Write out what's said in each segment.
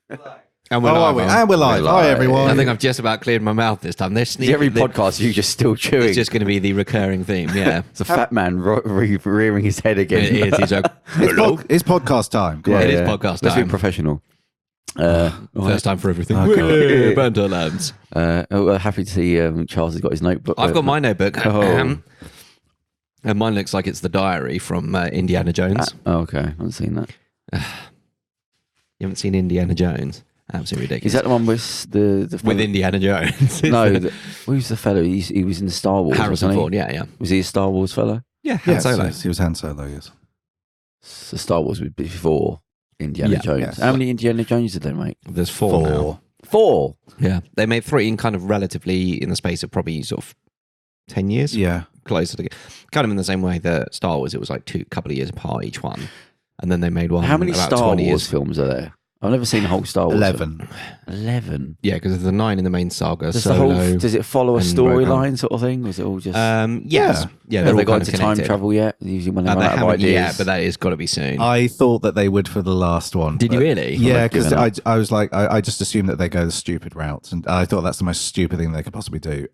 And we're live. And we're live. Hi, everyone. I think I've just about cleared my mouth this time. Every podcast, you just still chewing. It's just going to be the recurring theme, yeah. It's a fat man rearing his head again. It is. He's like, hello. It's podcast time. It is podcast time. Let's be professional. First time for everything. Okay. Banterlands. Happy to see Charles has got his notebook. I've got my notebook. Oh. And mine looks like it's the diary from Indiana Jones. Okay. I haven't seen that. You haven't seen Indiana Jones? Absolutely ridiculous. Is that the one with the with Indiana Jones? No, who's the fellow? He was in Star Wars. Harrison Ford, yeah. Was he a Star Wars fellow? Yeah, Han Solo. Yes, he was Han Solo, yes. So Star Wars was before Indiana Jones. yes. How many Indiana Jones did they make? There's four now. 4? Yeah. They made 3 in kind of relatively in the space of probably sort of 10 years. Yeah. Closer to kind of in the same way that Star Wars, it was like couple of years apart each one. And then they made one. How many about Star 20 Wars years. films are there? I've never seen a whole Star Wars 11. film. 11? Yeah, because there's the 9 in the main saga. Does Solo, does it follow a and Rogue One. storyline sort of thing? Or is it all just... yes. Yeah, they're have all they gone kind to of time connected. travel yet? Usually when they run They out of haven't ideas. yet, but that is got to be soon. I thought that they would for the last one. Did you really? Yeah, because given I was like, I just assumed that they go the stupid route. And I thought that's the most stupid thing they could possibly do.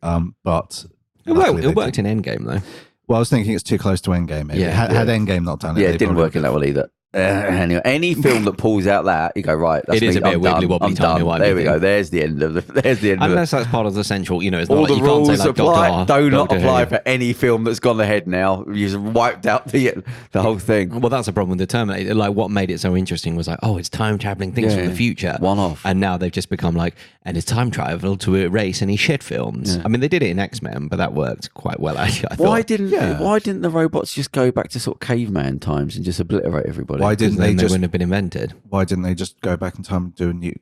But it worked in Endgame, though. Well, I was thinking it's too close to Endgame. Maybe. Yeah. Had Endgame not done it, Yeah, they it didn't probably work in that well either. Anyway, any film that pulls out that, you go, right, that's It is me, a bit I'm wibbly done, wobbly, I'm timey done. wimey There we thing. go. There's the end of the Unless that's part of the central, it's not all like the you can't rules say like apply. Dr. Do not Doctor apply Who. for any film that's gone ahead now. You've wiped out the whole thing. Well, that's a problem with the Terminator. Like, what made it so interesting was like, oh, it's time traveling things from the future. One off. And now they've just become like, and it's time travel to erase any shit films. Yeah. I mean, they did it in X-Men, but that worked quite well, actually. I Why thought. didn't the robots just go back to sort of caveman times and just obliterate everybody? Why 'Cause didn't then they just wouldn't have been invented. Why didn't they just go back in time and do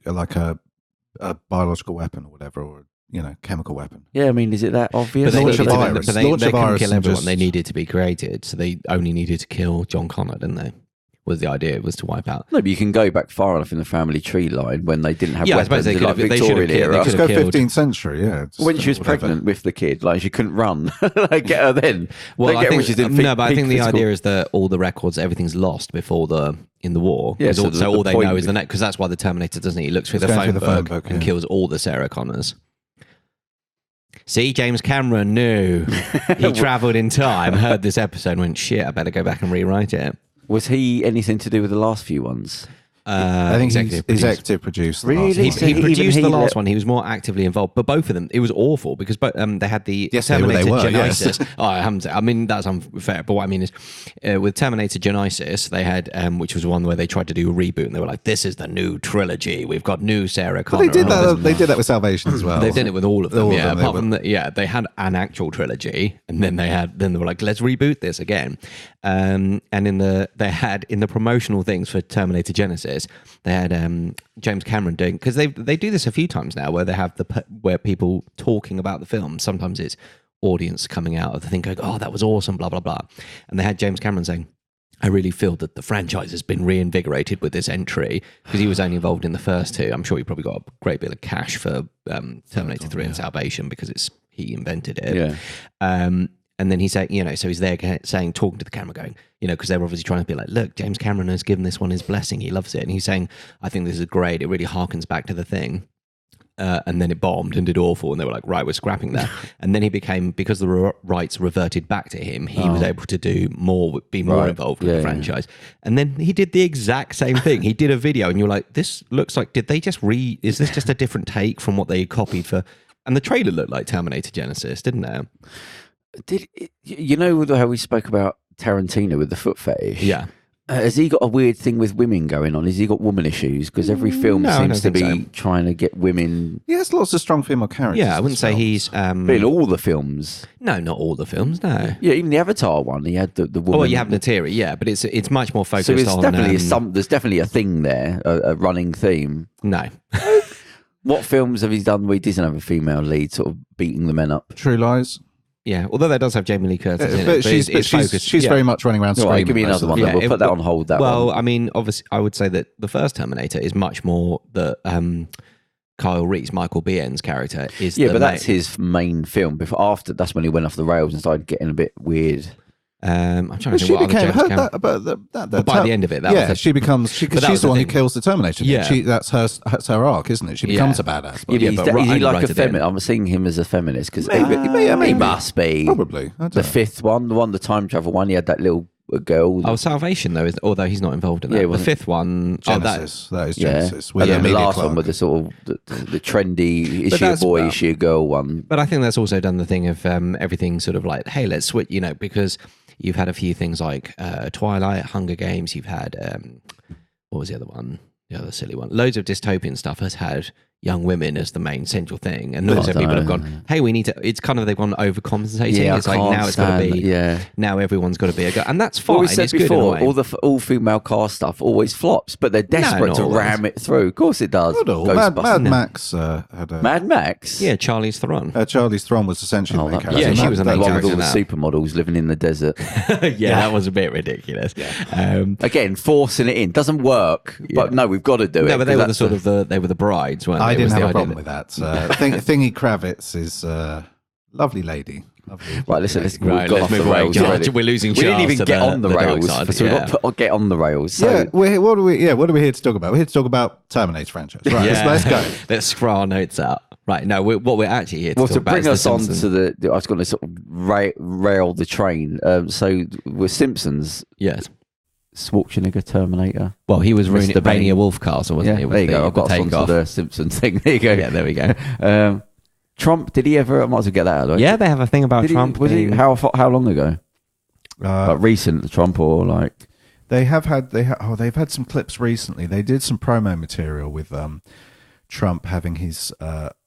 a biological weapon or whatever, or chemical weapon? Yeah, I mean, is it that obvious? But they, Launch a needed to- virus. but they Launch a couldn't virus kill and everyone. just- They needed to be created, so they only needed to kill John Connor, didn't they? Was the idea was to wipe out. No, but you can go back far enough in the family tree line when they didn't have Yeah, I weapons suppose they in could like have- they should have Victorian killed- they era. could Let's have go killed- 15th century, yeah. When she was whatever. pregnant with the kid, like she couldn't run. Like get her then. Well, Don't I get her think, when she's in no, but I peak think the physical- idea is that all the records, everything's lost before in the war. Yeah, so so the all they point- know is the net, because that's why the Terminator doesn't. He looks through the He's phone going through the phone book book, and yeah. kills all the Sarah Connors. See, James Cameron knew he travelled in time, heard this episode, and went, "Shit, I better go back and rewrite it." Was he anything to do with the last few ones? I think executive he's producer. executive produced. the Really? last He, one. So he even produced he the last let- one. He was more actively involved, but both of them, it was awful because they had the Yes, they Terminator were, Genesis. yes. I mean, that's unfair, but what I mean is, with Terminator Genesis, they had, which was one where they tried to do a reboot, and they were like, "This is the new trilogy. We've got new Sarah But Connor." they did and all this." that. They did that with Salvation as well. They've done it with all of them, All of yeah. them, they Apart were- from that, they had an actual trilogy, and then they were like, let's reboot this again. And in the promotional things for Terminator Genesis, they had James Cameron doing, because they do this a few times now, where they have where people talking about the film. Sometimes it's audience coming out of the thing going, "Oh, that was awesome," blah blah blah, and they had James Cameron saying, I really feel that the franchise has been reinvigorated with this entry, because he was only involved in the first 2. I'm sure he probably got a great bit of cash for Terminator 3 and Salvation because he invented it. Yeah. And then he's saying, so he's there saying, talking to the camera going, because they're obviously trying to be like, look, James Cameron has given this one his blessing. He loves it. And he's saying, I think this is great. It really harkens back to the thing. And then it bombed and did awful, and they were like, right, we're scrapping that. And then he became, because the rights reverted back to him, he was able to be more involved with the franchise. And then he did the exact same thing. He did a video, and you're like, this looks like, did they just is this just a different take from what they copied for? And the trailer looked like Terminator Genesis, didn't it? You know how we spoke about Tarantino with the foot fetish? Yeah. Has he got a weird thing with women going on? Has he got woman issues? Because every film No, I seems to don't be think so. trying to get women. He has lots of strong female characters. Yeah, I wouldn't as say well. he's... But in all the films. no, not all the films, no. Yeah, even the Avatar one, he had the woman. Oh, well, you have Nateri, yeah, but it's much more focused So there's on... definitely there's definitely a thing there, a running theme. No. What films have he done where he doesn't have a female lead, sort of beating the men up? True Lies. Yeah, although that does have Jamie Lee Curtis in it. But she's focused. she's yeah. very much running around All screaming. right, give me most another of one. the Then. time. We'll put that on hold. That well, one. I mean, obviously, I would say that the first Terminator is much more that Kyle Reese, Michael Biehn's character, is Yeah, the but that's main- his main film. That's when he went off the rails and started getting a bit weird. I'm trying to But think she what other became James her, Cameron. but by the end of it, that was she becomes but that she's was the the one who thing. kills the Terminator. Yeah. That's her arc, isn't it? She becomes a badass. Yeah, Yeah, but but is only he like right a at the end. feminist? I'm seeing him as a feminist because Maybe. he must be. Probably. I don't The know. fifth one, the time travel one, he had that little girl. Oh, Salvation though, although he's not involved in that. Yeah, it the wasn't- fifth one, Genesis. That is yeah. Genesis. And With then the Emilia last Clarke. one with the sort of the trendy, is But she a that's- boy, is she a girl one? But I think that's also done the thing of everything sort of like, hey, let's switch, because you've had a few things like Twilight, Hunger Games. You've had what was the other one? The other silly one. Loads of dystopian stuff has had young women as the main central thing, and also people have gone, hey, we need to. It's kind of they've gone overcompensating. Yeah, it's like now it's got to be. Yeah. Now everyone's got to be a girl, and that's fine. Well, we said it's good in a before, way. all the all-female cast stuff always flops, but they're desperate not to always. ram it through. Of course it does. Not all. Mad Ghostbusters. Max had a. Mad Max? yeah, Charlie's Theron. Charlize Theron was essentially Oh, the main that- character. yeah, And she that- was that- amazing. The one with all the Character supermodels living in the desert. yeah, that was a bit ridiculous. Again, forcing it in doesn't work, but no, we've got to do it. No, but they were the 'cause sort that's of they were the brides, weren't they? I It was didn't the have a idea problem with that. Thingy Kravitz is lovely lady. Lovely. Right, listen, let's Right, we've got let's off the move away. rails Charles, already. we're losing We didn't Charles even to get on the dark rails, side. so we've Yeah. got to get on the rails. So Yeah, what are we here to talk about? We're here to talk about Terminator franchise. Right, Yeah. let's go. Let's scroll our notes out. Right, no, what we're actually here to well, talk to about bring is us the on Simpsons. to the, I was going to sort of rail the train. So with Simpsons, Yes. Schwarzenegger, Terminator. Well, he was Mr. Rainier Bane. Wolf Castle, wasn't he? Yeah, Was there you the- go. I've got the us onto takeoff. the Simpsons thing. There you go. Yeah, there we go. Trump, did he ever? I might as well get that out of the way. Yeah, they have a thing about Did Trump. was he? being- How long ago? Like recent Trump or like? They've had some clips recently. They did some promo material with Trump having his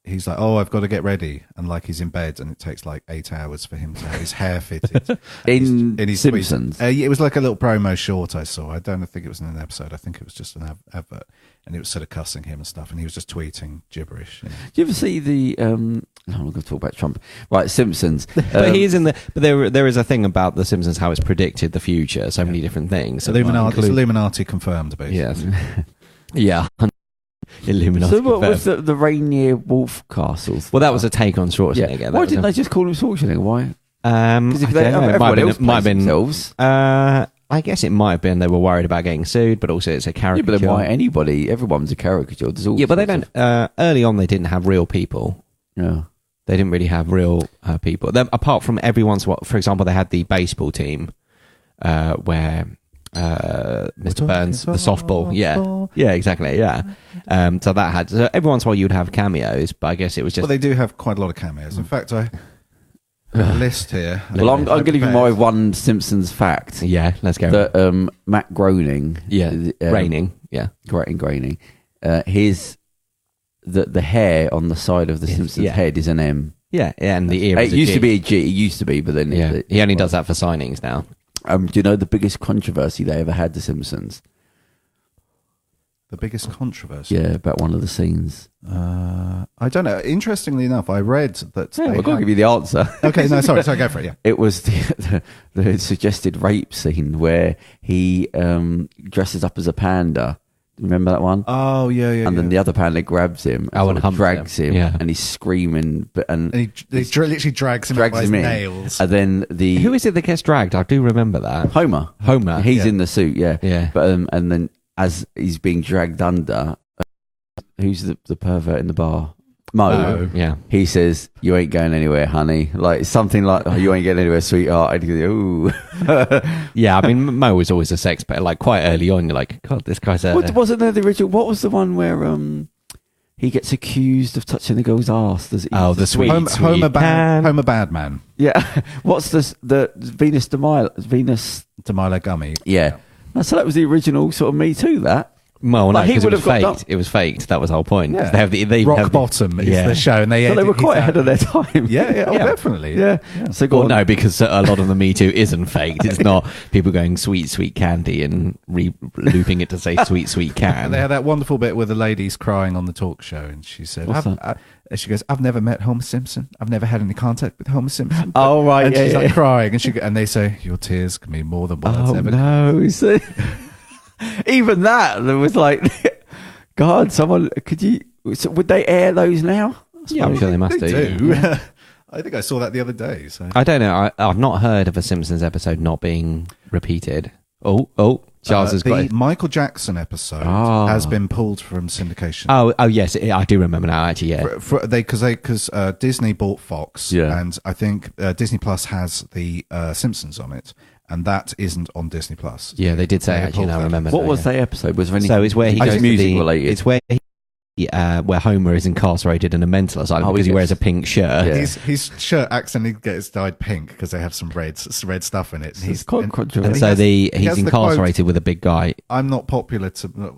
he's like, oh, I've got to get ready, and like he's in bed, and it takes like 8 hours for him to have his hair fitted. In his Simpsons? tweets. It was like a little promo short I saw. I don't think it was in an episode. I think it was just an advert, and it was sort of cussing him and stuff, and he was just tweeting gibberish. Do you ever see the? No, I'm not going to talk about Trump. Right, Simpsons. But he is in the. But there is a thing about the Simpsons how it's predicted the future. So many different things. Illuminati, it's Illuminati confirmed, basically. Yes. Yeah. Illuminati. So what was confirmed. the Rainier Wolf Castles? Well, that was a take on Schwarzenegger. Yeah. That Why was didn't a- they just call him Schwarzenegger? Why? Because Because if they, everyone else plays themselves. I guess it might have been they were worried about getting sued, but also it's a Yeah, caricature. but then why anybody? Everyone's a caricature. There's all Yeah, but they sorts don't. Early on, they didn't have real people. of- Yeah. They didn't really have real people. Then, apart from every once in a while, for example, they had the baseball team where Mr. Burns, the softball. Yeah, exactly. Yeah. So that had. So every once in a while, you'd have cameos, but I guess it was just. Well, they do have quite a lot of cameos. In fact, I have a list here. Well, I'm going to give you my one Simpsons fact. yeah, let's go. That Matt Groening. Raining. Yeah. Groening. His the hair on the side of the Simpsons yeah. head is an M. Yeah, and the ear. It is a used G. to be a G. It used to be, but then Yeah, he only does that for signings now. Do you know the biggest controversy they ever had? The Simpsons. The biggest controversy. Yeah, about one of the scenes. I don't know. Interestingly enough, I read that. Yeah, they I've got to had- give you the answer. Okay, no, sorry, go for it. Yeah. It was the suggested rape scene where he dresses up as a panda. Remember that one? Oh yeah. And then the other panda grabs him, Oh, and sort of humps drags him, Yeah. and he's screaming, and he literally drags him drags by his him in. nails. And then the Who is it that gets dragged? I do remember that. Homer, He's he's in the suit, yeah. Yeah. But and then as he's being dragged under, who's the pervert in the bar? Mo. Yeah. He says, "You ain't going anywhere, honey." Like something like, "Oh, you ain't getting anywhere, sweetheart." And he goes, "Ooh." Yeah, I mean, Mo was always a sex pet. Like quite early on, you're like, God, this guy's a. Wasn't there the original? What was the one where he gets accused of touching the girl's ass? Oh, the sweet, Homer, sweet Homer, can. Homer Badman. Yeah. What's this? The Venus de Milo? Venus. Demilo Gummy. Yeah. So that was the original sort of Me Too. That. Well, no, Like, he because it would was have got faked. It was faked. That was the whole point. Yeah. They have they Rock have Bottom is yeah. the show, and they So they were quite ahead of their exactly- time. Yeah, Yeah. definitely. Yeah. So go Well, on. no, because a lot of the Me Too isn't faked. It's not people going sweet, sweet candy and looping it to say sweet, sweet can. And they had that wonderful bit where the lady's crying on the talk show, and she said, What's she goes, "I've never met Homer Simpson. I've never had any contact with Homer Simpson." Oh, right. And yeah, she's yeah. like crying, and they say, "Your tears can mean more than words Oh ever." no! So, even that, there was like, God, someone could you? So would they air those now? Yeah, I'm sure they must They do. do. I think I saw that the other day. So I don't know. I've not heard of a Simpsons episode not being repeated. Oh, Charles has got the it. Michael Jackson episode has been pulled from syndication. Oh, yes, I do remember now. Actually, yeah. Because Disney bought Fox, Yeah. and I think Disney Plus has the Simpsons on it, and that isn't on Disney Plus. Yeah, they did say They actually. pulled And I that. remember. What that, was yeah. that episode? Was there any? So it's where he I goes guess to music the. related. It's where where Homer is incarcerated in a mental asylum because he wears a pink shirt. Yeah. His shirt accidentally gets dyed pink because they have some red stuff in it. And It's quite controversial. And so he he's has the incarcerated with a big guy. I'm not popular to.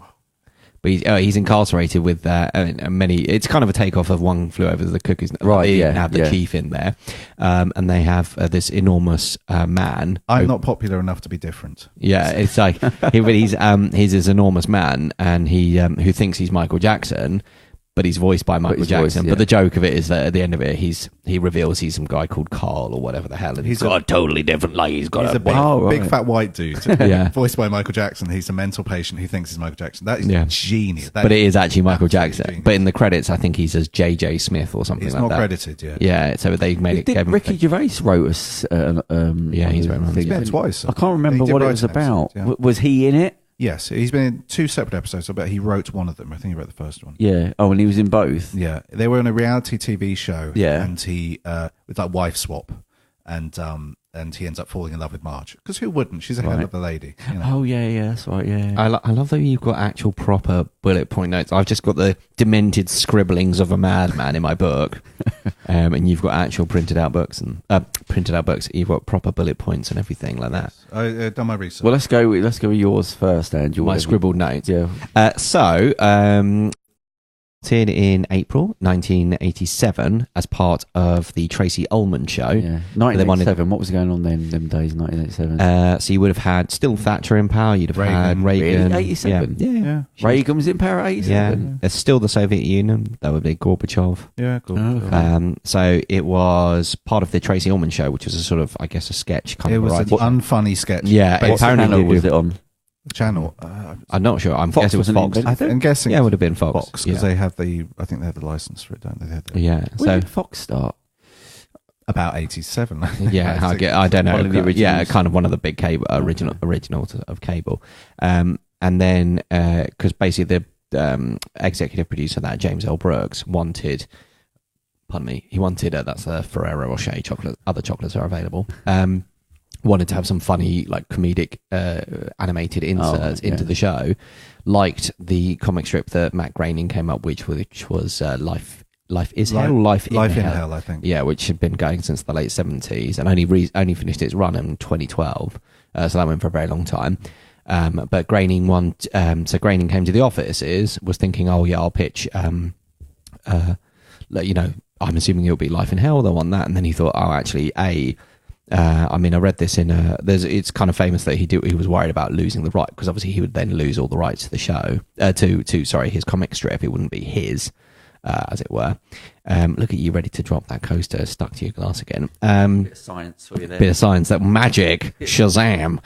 But he's incarcerated with many. It's kind of a takeoff of One Flew Over the Cuckoo's Nest. Right, They yeah, have the yeah. chief in there, and they have this enormous man. I'm not popular enough to be different. Yeah, it's like he's this enormous man, and he who thinks he's Michael Jackson, but he's voiced by Michael his Jackson. voice, yeah. But the joke of it is that at the end of it, he reveals he's some guy called Carl or whatever the hell, and he's got a totally different. Like he's got He's a big, right. big fat white dude, Yeah. voiced by Michael Jackson. He's a mental patient who thinks he's Michael Jackson. That is Yeah. genius. but it is actually Michael absolutely Jackson. genius. But in the credits, I think he's as JJ Smith or something He's like not that. credited yet. Yeah, so they made it. Did gave him- Ricky Gervais wrote us? Yeah, he's wrote one. He's been twice. I can't remember He did what it write was an episode, about. yeah. Was he in it? Yes, he's been in 2 separate episodes. I bet he wrote one of them. I think he wrote the first one. Yeah. Oh, and he was in both. Yeah, they were in a reality TV show. Yeah. and he with like wife swap, and he ends up falling in love with Marge because who wouldn't? She's a hell Right. of a lady. You know? Oh yeah, that's right. Yeah. I love that you've got actual proper bullet point notes. I've just got the demented scribblings of a madman in my book, and you've got actual printed out books. You've got proper bullet points and everything like that. I've done my research. Well, let's go with yours first, Andrew. My scribbled notes. Yeah. In April 1987 as part of the Tracy Ullman show. Yeah. They wanted- 1987. What was going on then? Them days, 1987. So you would have had still Thatcher in power. You'd have had Reagan. Really? 87? Yeah. yeah, Reagan was in power at Yeah. 87. There's still the Soviet Union. That would be Gorbachev. yeah, cool. Oh, okay. So it was part of the Tracy Ullman show, which was a sort of, I guess, a sketch kind It of was an variety. unfunny sketch. Yeah, based What apparently channel they was do- it on? channel. I'm not sure. I'm Fox guessing it was wasn't Fox. invented. I'm guessing. Yeah, it would have been Fox. Fox because yeah. they have the. I think they have the license for it, don't they? They have the- Yeah. When So did Fox start? about 87. yeah, I think. I don't know. One of the Yeah, originals. kind of one of the big cable originals of cable. And then because basically the executive producer of that, James L. Brooks, wanted. Pardon me. He wanted that's a Ferrero Rocher chocolate. Other chocolates are available. Wanted to have some funny, like comedic animated inserts yeah. into the show. Liked the comic strip that Matt Groening came up with, which was Life is Hell, Life in Hell. I think. Yeah, which had been going since the late 70s and only finished its run in 2012. So that went for a very long time. But Groening so Groening came to the offices, was thinking, oh yeah, I'll pitch, I'm assuming it'll be Life in Hell, they'll want that. And then he thought, oh, actually, I read this in it's kind of famous that he was worried about losing the right, because obviously he would then lose all the rights to the show, to his comic strip. It wouldn't be his, as it were. Look at you, ready to drop that coaster, stuck to your glass again. Bit of science for you there. Bit of science, that magic, Shazam.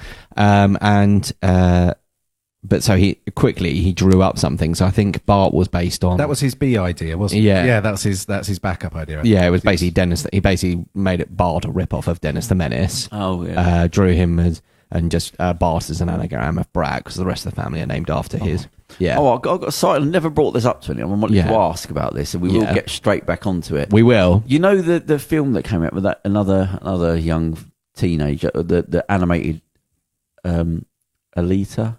But so he drew up something. So I think Bart was based on That was his B idea, wasn't it? Yeah. Yeah, that's his backup idea. Yeah, it was basically Dennis. He basically made it Bart a rip off of Dennis the Menace. Oh, yeah. Drew him as and just Bart as an anagram of Brat, because the rest of the family are named after his. Yeah. Oh, I got excited. I never brought this up to anyone. I wanted Yeah. to ask about this, and we will Yeah. get straight back onto it. We will. You know the film that came out with that another young teenager, the animated Alita.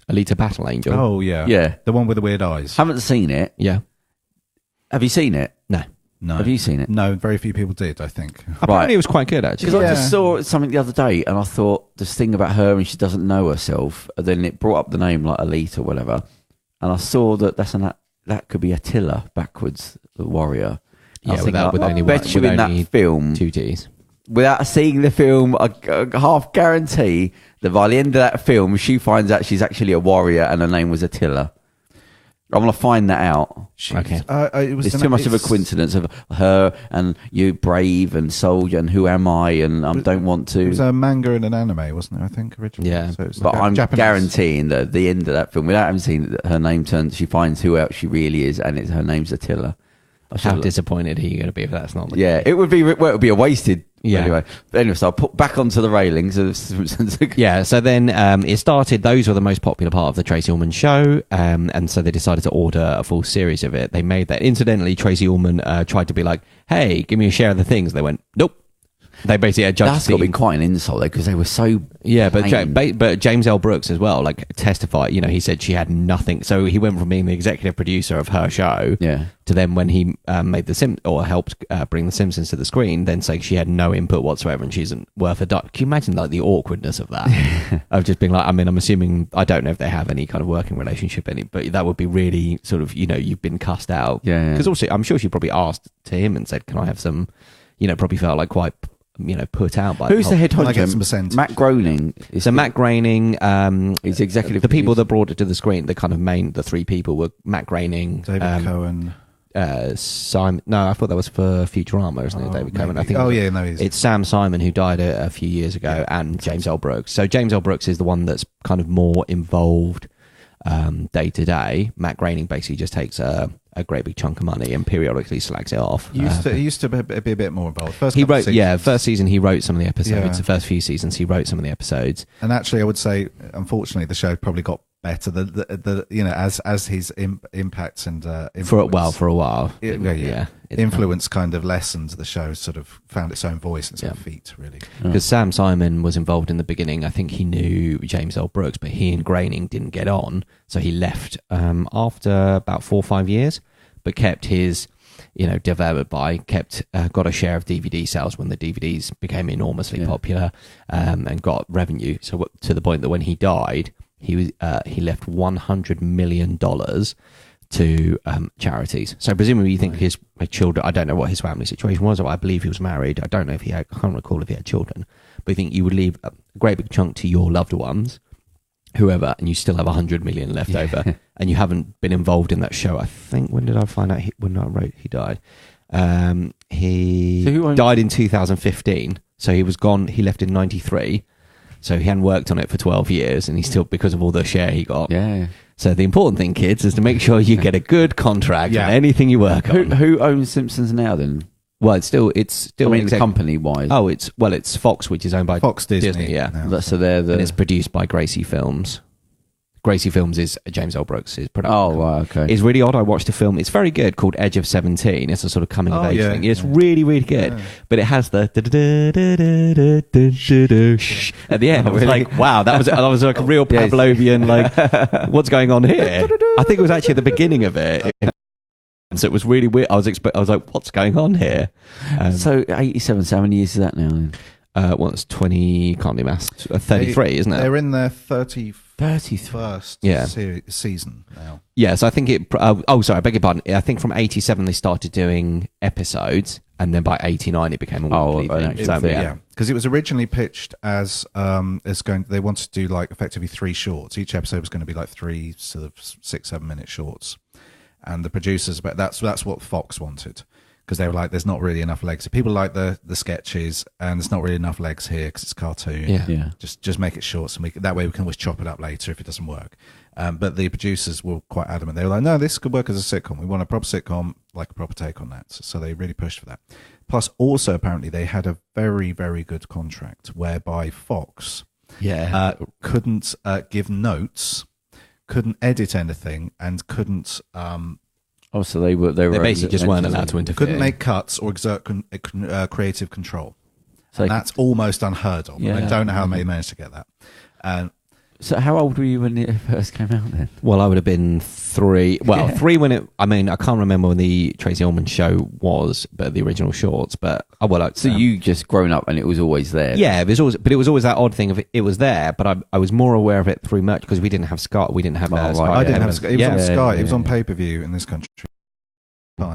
Alita Battle Angel. Oh yeah, Yeah. the one with the weird eyes. Haven't seen it. Yeah. Have you seen it? No. No, Have you seen it? No, very few people did. I think. Apparently it was quite good, actually. Because I Yeah. just saw something the other day, and I thought this thing about her and she doesn't know herself. And then it brought up the name like Alita or whatever, and I saw that that could be Attila backwards, the warrior. And I Yeah, was without- with I only bet one- you with in only that film, Two T's. without seeing the film, I half guarantee that by the end of that film, she finds out she's actually a warrior and her name was Attila. I want to find that out. Okay. It was It's too much of a coincidence of her and you, brave and soldier, and who am I, and I don't want to. It was a manga and an anime, wasn't it? I think originally. Yeah. So it was But like a I'm Japanese. guaranteeing that at the end of that film, without having seen it, her name turns, she finds who else she really is, and her name's Attila. How disappointed are you going to be if that's not? Yeah, it would be. Well, it would be a wasted. Yeah. Anyway, so I'll put back onto the railings of Simpsons. Yeah. So then it started. Those were the most popular part of the Tracy Ullman show, and so they decided to order a full series of it. They made that. Incidentally, Tracy Ullman tried to be like, "Hey, give me a share of the things." They went, "Nope." They basically adjusted. That's got to be quite an insult though, because they were so. Yeah, but James L. Brooks as well, like testified. You know, he said she had nothing. So he went from being the executive producer of her show, to then when he made helped bring the Simpsons to the screen, then saying she had no input whatsoever and she isn't worth a dime. Can you imagine like the awkwardness of that? Of just being like, I mean, I'm assuming, I don't know if they have any kind of working relationship but that would be really sort of, you know, you've been cussed out. Yeah. Because also, I'm sure she probably asked to him and said, "Can I have some?" You know, probably felt like quite, you know, put out by who's the head I get some honcho? percentage. Matt Groening. So Matt Groening, he's executive. the people that brought it to the screen, the three people were Matt Groening, David Cohen, Simon. No, I thought that was for Futurama, isn't it? David maybe. Cohen. I think. It's Sam Simon, who died a few years ago, and James L. Brooks. So James L. Brooks is the one that's kind of more involved day to day. Matt Groening basically just takes a great big chunk of money and periodically slags it off. He used to be a bit more involved. First season he wrote some of the episodes. Yeah. The first few seasons he wrote some of the episodes. And actually, I would say, unfortunately, the show probably got better. As his impact and influence, for a while, influence kind of lessened. The show sort of found its own voice and its own feet, really. Because Sam Simon was involved in the beginning. I think he knew James L. Brooks, but he and Groening didn't get on, so he left after about 4 or 5 years, but kept his, you know, got a share of DVD sales when the DVDs became enormously popular, and got revenue. So to the point that when he died, he left $100 million to charities. So presumably you think his children, I don't know what his family situation was, or I believe he was married. I don't know if I can't recall if he had children, but you think you would leave a great big chunk to your loved ones, whoever, and you still have 100 million left over, and you haven't been involved in that show. I think, when did I find out when I wrote he died? He died in 2015, so he was gone. He left in 93. So he hadn't worked on it for 12 years, and he's still, because of all the share he got. Yeah. So the important thing, kids, is to make sure you get a good contract on anything you work on. Who owns Simpsons now then? Well, it's still. I mean, company wise. Oh, it's Fox, which is owned by Fox Disney. Yeah. Now. So they're and it's produced by Gracie Films. Gracie Films is James L. Brooks' production. Oh, right, okay. It's really odd. I watched a film. It's very good, called Edge of 17. It's a sort of coming of age thing. It's really, really good. Yeah. But it has the at the end. I was like, wow, that was like a real Pavlovian, like, what's going on here? I think it was actually the beginning of it. So it was really weird. I was like, what's going on here? So 87, so how many years is that now then? Well, it's 20, can't be maths, 33, isn't it? They're in their 31st season now. Yeah, so I think I beg your pardon. I think from 87 they started doing episodes, and then by 89 it became a weekly thing. Because it was originally pitched as they wanted to do like effectively 3 shorts. Each episode was going to be like 3 sort of 6-7 minute shorts, and the producers, but that's what Fox wanted. Because they were like, there's not really enough legs. People like the sketches, and there's not really enough legs here because it's cartoon. Yeah. Just make it short, so that way we can always chop it up later if it doesn't work. But the producers were quite adamant. They were like, no, this could work as a sitcom. We want a proper sitcom, like a proper take on that. So they really pushed for that. Plus, also apparently they had a very, very good contract whereby Fox couldn't give notes, couldn't edit anything, and couldn't. So they basically just weren't allowed to interfere. Couldn't make cuts or exert creative control. And that's almost unheard of. Yeah. I don't know how they managed to get that. So how old were you when it first came out then? Well, I would have been 3. Well, 3 when it. I mean, I can't remember when the Tracy Ullman show was, but the original shorts. But so you just grown up and it was always there. Yeah, it was always that odd thing of it was there, but I was more aware of it through merch because we didn't have Sky. We didn't have Sky. I didn't have Sky. It was on Sky. It was on pay-per-view in this country.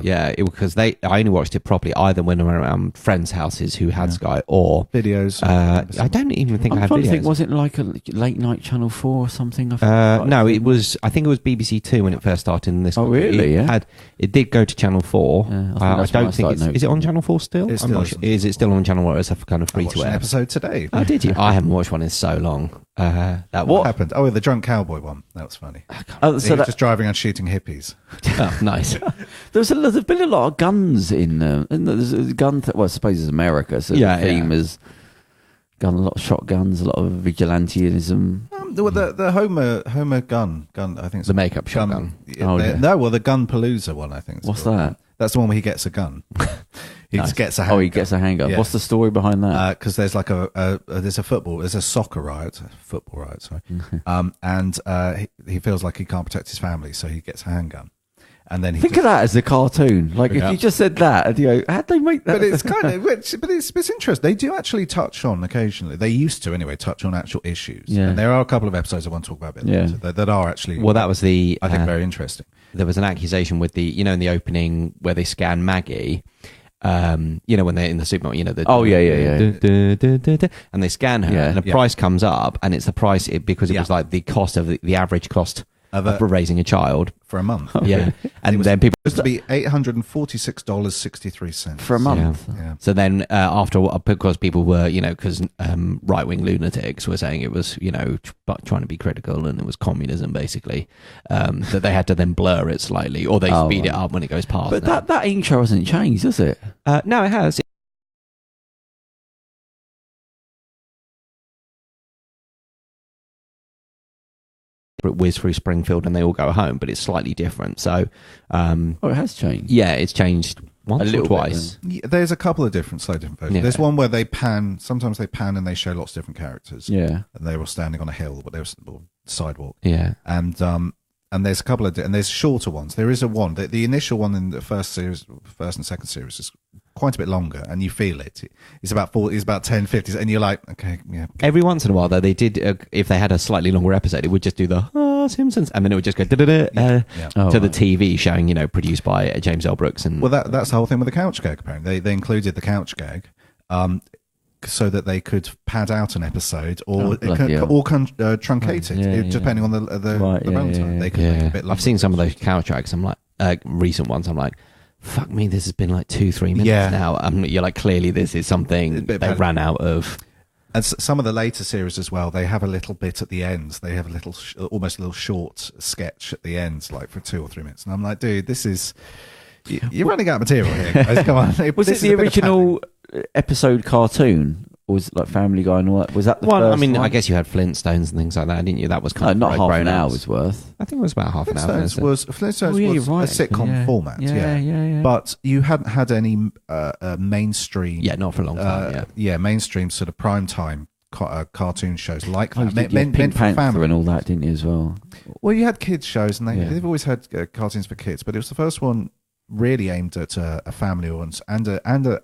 Yeah, because I only watched it properly either when I went around friends' houses who had Sky or videos. I don't even think I had videos. Was it like a late night Channel 4 or something? No, it was. I think it was BBC 2 when it first started in this. Oh, really? It did go to Channel 4. I don't think is it on Channel 4 still? It's still is it still on Channel 4 as a kind of free to air? An episode today. Oh, did you? I haven't watched one in so long. What happened? Oh, the drunk cowboy one. That was funny. So he was just driving and shooting hippies. Oh, nice. There's been a lot of guns in and there's a gun. Well, I suppose it's America, so the theme is gun. A lot of shotguns, a lot of vigilantism. The Homer gun. I think it's The makeup shotgun. No, well, the Gunpalooza one. I think. What's that? That's the one where he gets a gun. He just gets a handgun. Oh, he gets a handgun. Yeah. What's the story behind that? Because there's like there's a soccer riot, football riot, sorry. And he feels like he can't protect his family, so he gets a handgun. And then Think of that as a cartoon. Like if you just said that, and you go, how'd they make that? But it's kind of, but it's interesting. They do actually touch on occasionally. They used to anyway touch on actual issues. Yeah. And there are a couple of episodes I want to talk about a bit later that are actually. Well, that was I think very interesting. There was an accusation with in the opening where they scan Maggie. When they're in the supermarket, and they scan her, and the price comes up, and it's the price because it was like the cost of the average cost of raising a child for a month. And then people supposed to be $846.63 for a month. Yeah. So then because people were because right wing lunatics were saying it was trying to be critical and it was communism basically, that they had to then blur it slightly or they speed it up when it goes past. But that intro hasn't changed, has it? No, it has. Whiz through Springfield and they all go home, but it's slightly different. So, it has changed. Yeah, it's changed once or twice. There's a couple of slightly different versions. Yeah. There's one where they pan. Sometimes they pan and they show lots of different characters. Yeah, and they were standing on a hill, but they were sidewalk. Yeah, and there's a couple of and there's shorter ones. There is one. The initial one in the first and second series is quite a bit longer, and you feel it. It's about 10, 50, and you're like, okay, yeah. Every once in a while, though, they did. If they had a slightly longer episode, it would just do the Simpsons, and then it would just go to the TV showing, produced by James L. Brooks. And that's the whole thing with the couch gag. Apparently, they included the couch gag. So that they could pad out an episode or truncate it, depending on the runtime. They could make it a bit longer. I've seen some of those couch tracks. I'm like, recent ones. I'm like, fuck me, this has been like 2-3 minutes now. You're like, clearly this is something they ran out of. And some of the later series as well, they have a little bit at the end. They have almost a little short sketch at the end, like for 2 or 3 minutes. And I'm like, dude, this is. You're running out of material here, guys. Come on. Was it the original episode cartoon? Or was it like Family Guy and all that? Was that the first one? I guess you had Flintstones and things like that, didn't you? That was kind of not half an hour's worth. I think it was about half an hour. Flintstones was a sitcom format. Yeah. But you hadn't had any mainstream. Yeah, not for a long time. Mainstream sort of primetime cartoon shows like that. Pink Panther and all that, didn't you, as well? Well, you had kids shows, and they've always had cartoons for kids, but it was the first one really aimed at a family audience and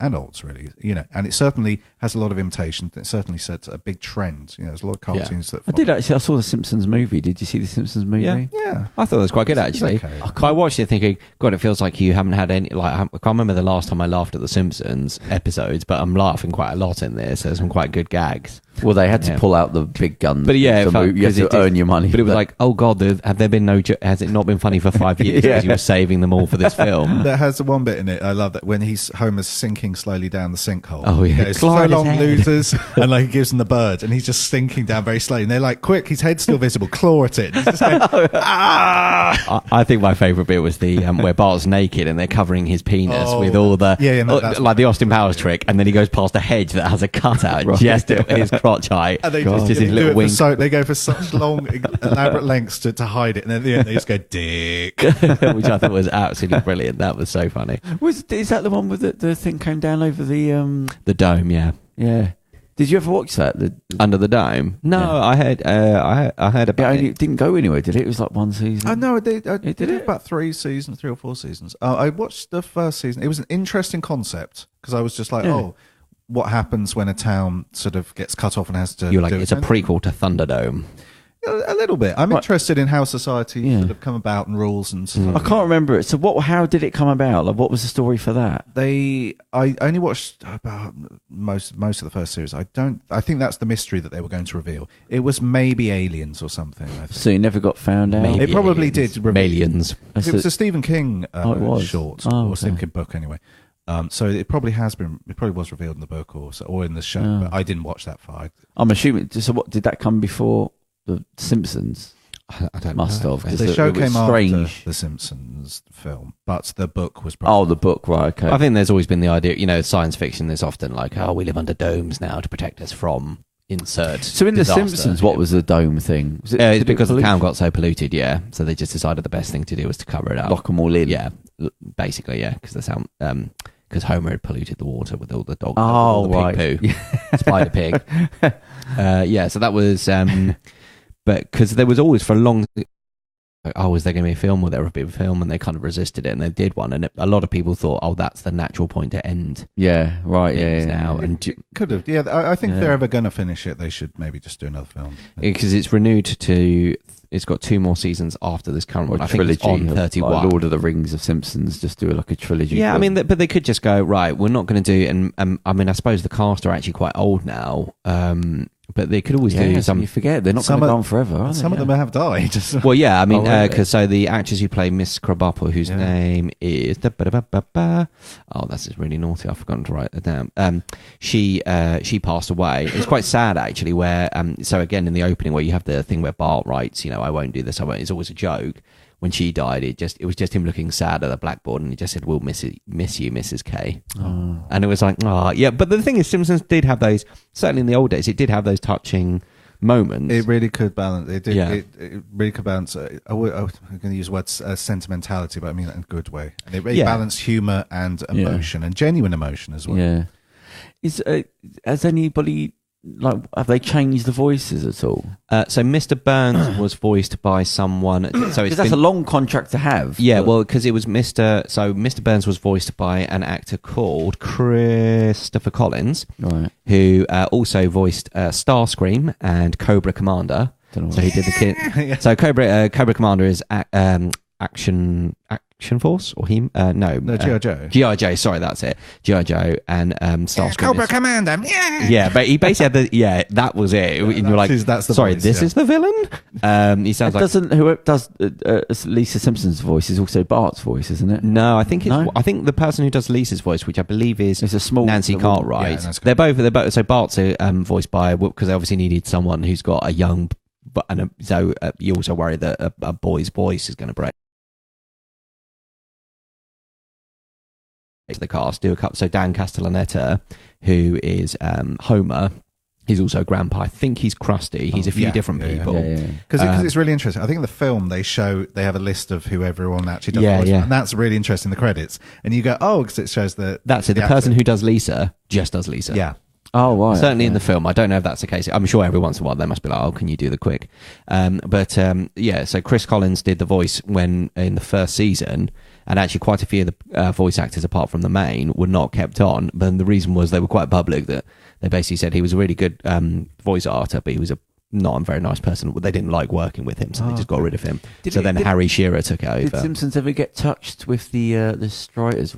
adults, really, and it certainly has a lot of imitation. It certainly sets a big trend. There's a lot of cartoons that. I saw the Simpsons movie. Did you see the Simpsons movie? Yeah. I thought it was quite good actually. Okay. I watched it thinking, God, it feels like you haven't had any. Like, I can't remember the last time I laughed at the Simpsons episodes, but I'm laughing quite a lot in this. There's some quite good gags. Well, they had to pull out the big guns. But you had to earn your money. But it was like, oh God, have there been has it not been funny for 5 years because you were saving them all for this film? That has one bit in it. I love that when Homer's sinking slowly down the sinkhole. Oh yeah, goes, so long, losers, and like he gives them the bird, and he's just sinking down very slowly. And they're like, quick, his head's still visible, claw at it. And he's just going, I think my favourite bit was the where Bart's naked and they're covering his penis with all the like the Austin Powers trick, and then he goes past a hedge that has a cutout just at his crotch height. Just his little wing. They go for such long, elaborate lengths to hide it, and then at the end they just go dick, which I thought was absolutely brilliant. That was so funny. Is that the one with the thing came down over the dome? Yeah. Did you ever watch that? Under the Dome? No, I heard about it. It didn't go anywhere, did it? It was like one season. I know it did. It did about 3 or 4 seasons. I watched the first season. It was an interesting concept because I was just like, what happens when a town sort of gets cut off and has to. You're like, it's a prequel to Thunderdome. A little bit. I'm interested in how society sort of come about and rules and stuff. I can't remember it. So how did it come about? Like, what was the story for that? I only watched about most of the first series. I think that's the mystery that they were going to reveal. It was maybe aliens or something, I think. So you never got found out? Maybe it probably did. Aliens. It was a Stephen King short, or Stephen King book anyway. So it probably was revealed in the book or in the show, but I didn't watch that far. I'm assuming. So what did that come before the Simpsons? I don't Must know. have, 'cause The show it was came strange. after the Simpsons film, but the book was. Oh, the book, right? Okay. I think there's always been the idea, science fiction is often like, oh, we live under domes now to protect us from insert. So in disaster. The Simpsons, what was the dome thing? Was It's because the town got so polluted, yeah. So they just decided the best thing to do was to cover it up. Lock them all in. Yeah, basically, yeah, because the sound, because Homer had polluted the water with all the dog, Oh, all the right. pig poo, spider pig. Yeah, so that was, but because there was always for a long. Oh, is there going to be a film? Will there be a film? And they kind of resisted it, and they did one. And a lot of people thought, oh, that's the natural point to end. Yeah, right. things Yeah. now. And could have. Yeah, I think if they're ever going to finish it, they should maybe just do another film. Because it's renewed to. It's got 2 more seasons after this current one. I think it's on 31. Like Lord of the Rings of Simpsons, just do like a trilogy. Yeah, I film. mean, but they could just go, right, we're not going to do, and I mean, I suppose the cast are actually quite old now, but they could always do some. You forget they're not going to go on forever. Are they? Some of them have died. Well, yeah, I mean, Oh, really? because so the actress who played Miss Krabappel, whose name is oh, that's just really naughty. I've forgotten to write that down. She passed away. It's quite sad actually. Where so again in the opening where you have the thing where Bart writes, I won't do this. I won't. It's always a joke. When she died, it was just him looking sad at the blackboard, and he just said, "We'll miss you, Mrs. K." Oh. And it was like, oh, yeah. But the thing is, Simpsons did have those. Certainly in the old days, it did have those touching moments. It really could balance. It did. Yeah. It really could balance. I'm going to use the word sentimentality, but I mean that in a good way. And it Yeah. balanced humor and emotion and genuine emotion as well. Yeah. Has anybody have they changed the voices at all? So Mr. Burns was voiced by someone. So it's Because that's a long contract to have. Yeah, well, because it was Mr. So Mr. Burns was voiced by an actor called Christopher Collins, Right. who also voiced Starscream and Cobra Commander. Don't know So he did the kid. So Cobra Commander is Action Force or him? No, G.I. Joe. G.I. Joe. Sorry, that's it. G.I. Joe and Starscream. Cobra Commander. Yeah. Yeah, but he basically had that was it. And you're like, that's the sorry, voice, this yeah. is the villain? He sounds like. Doesn't whoever does Lisa Simpson's voice is also Bart's voice, isn't it? No, I think it's. No? I think the person who does Lisa's voice, which I believe is It's a small Nancy the Cartwright. Yeah, Nancy They're both. So Bart's voiced by because they obviously needed someone who's got a young, so you also worry that a boy's voice is going to break. The cast do a couple. So Dan Castellaneta, who is Homer, he's also Grandpa. I think he's Krusty. He's a few different people. Because it's really interesting. I think in the film they have a list of who everyone actually does. Yeah, voice, yeah. and that's really interesting. The credits, and you go, oh, because it shows that That's it. The person who does Lisa just does Lisa. yeah. Oh, right. Certainly in the film. I don't know if that's the case. I'm sure every once in a while they must be like, oh, can you do the quick? So Chris Collins did the voice when in the first season, and actually quite a few of the voice actors, apart from the main, were not kept on. But the reason was they were quite public that they basically said he was a really good voice actor, but he was not a very nice person. They didn't like working with him, so they just got rid of him. Then Harry Shearer took it over. Did Simpsons ever get touched with the writers'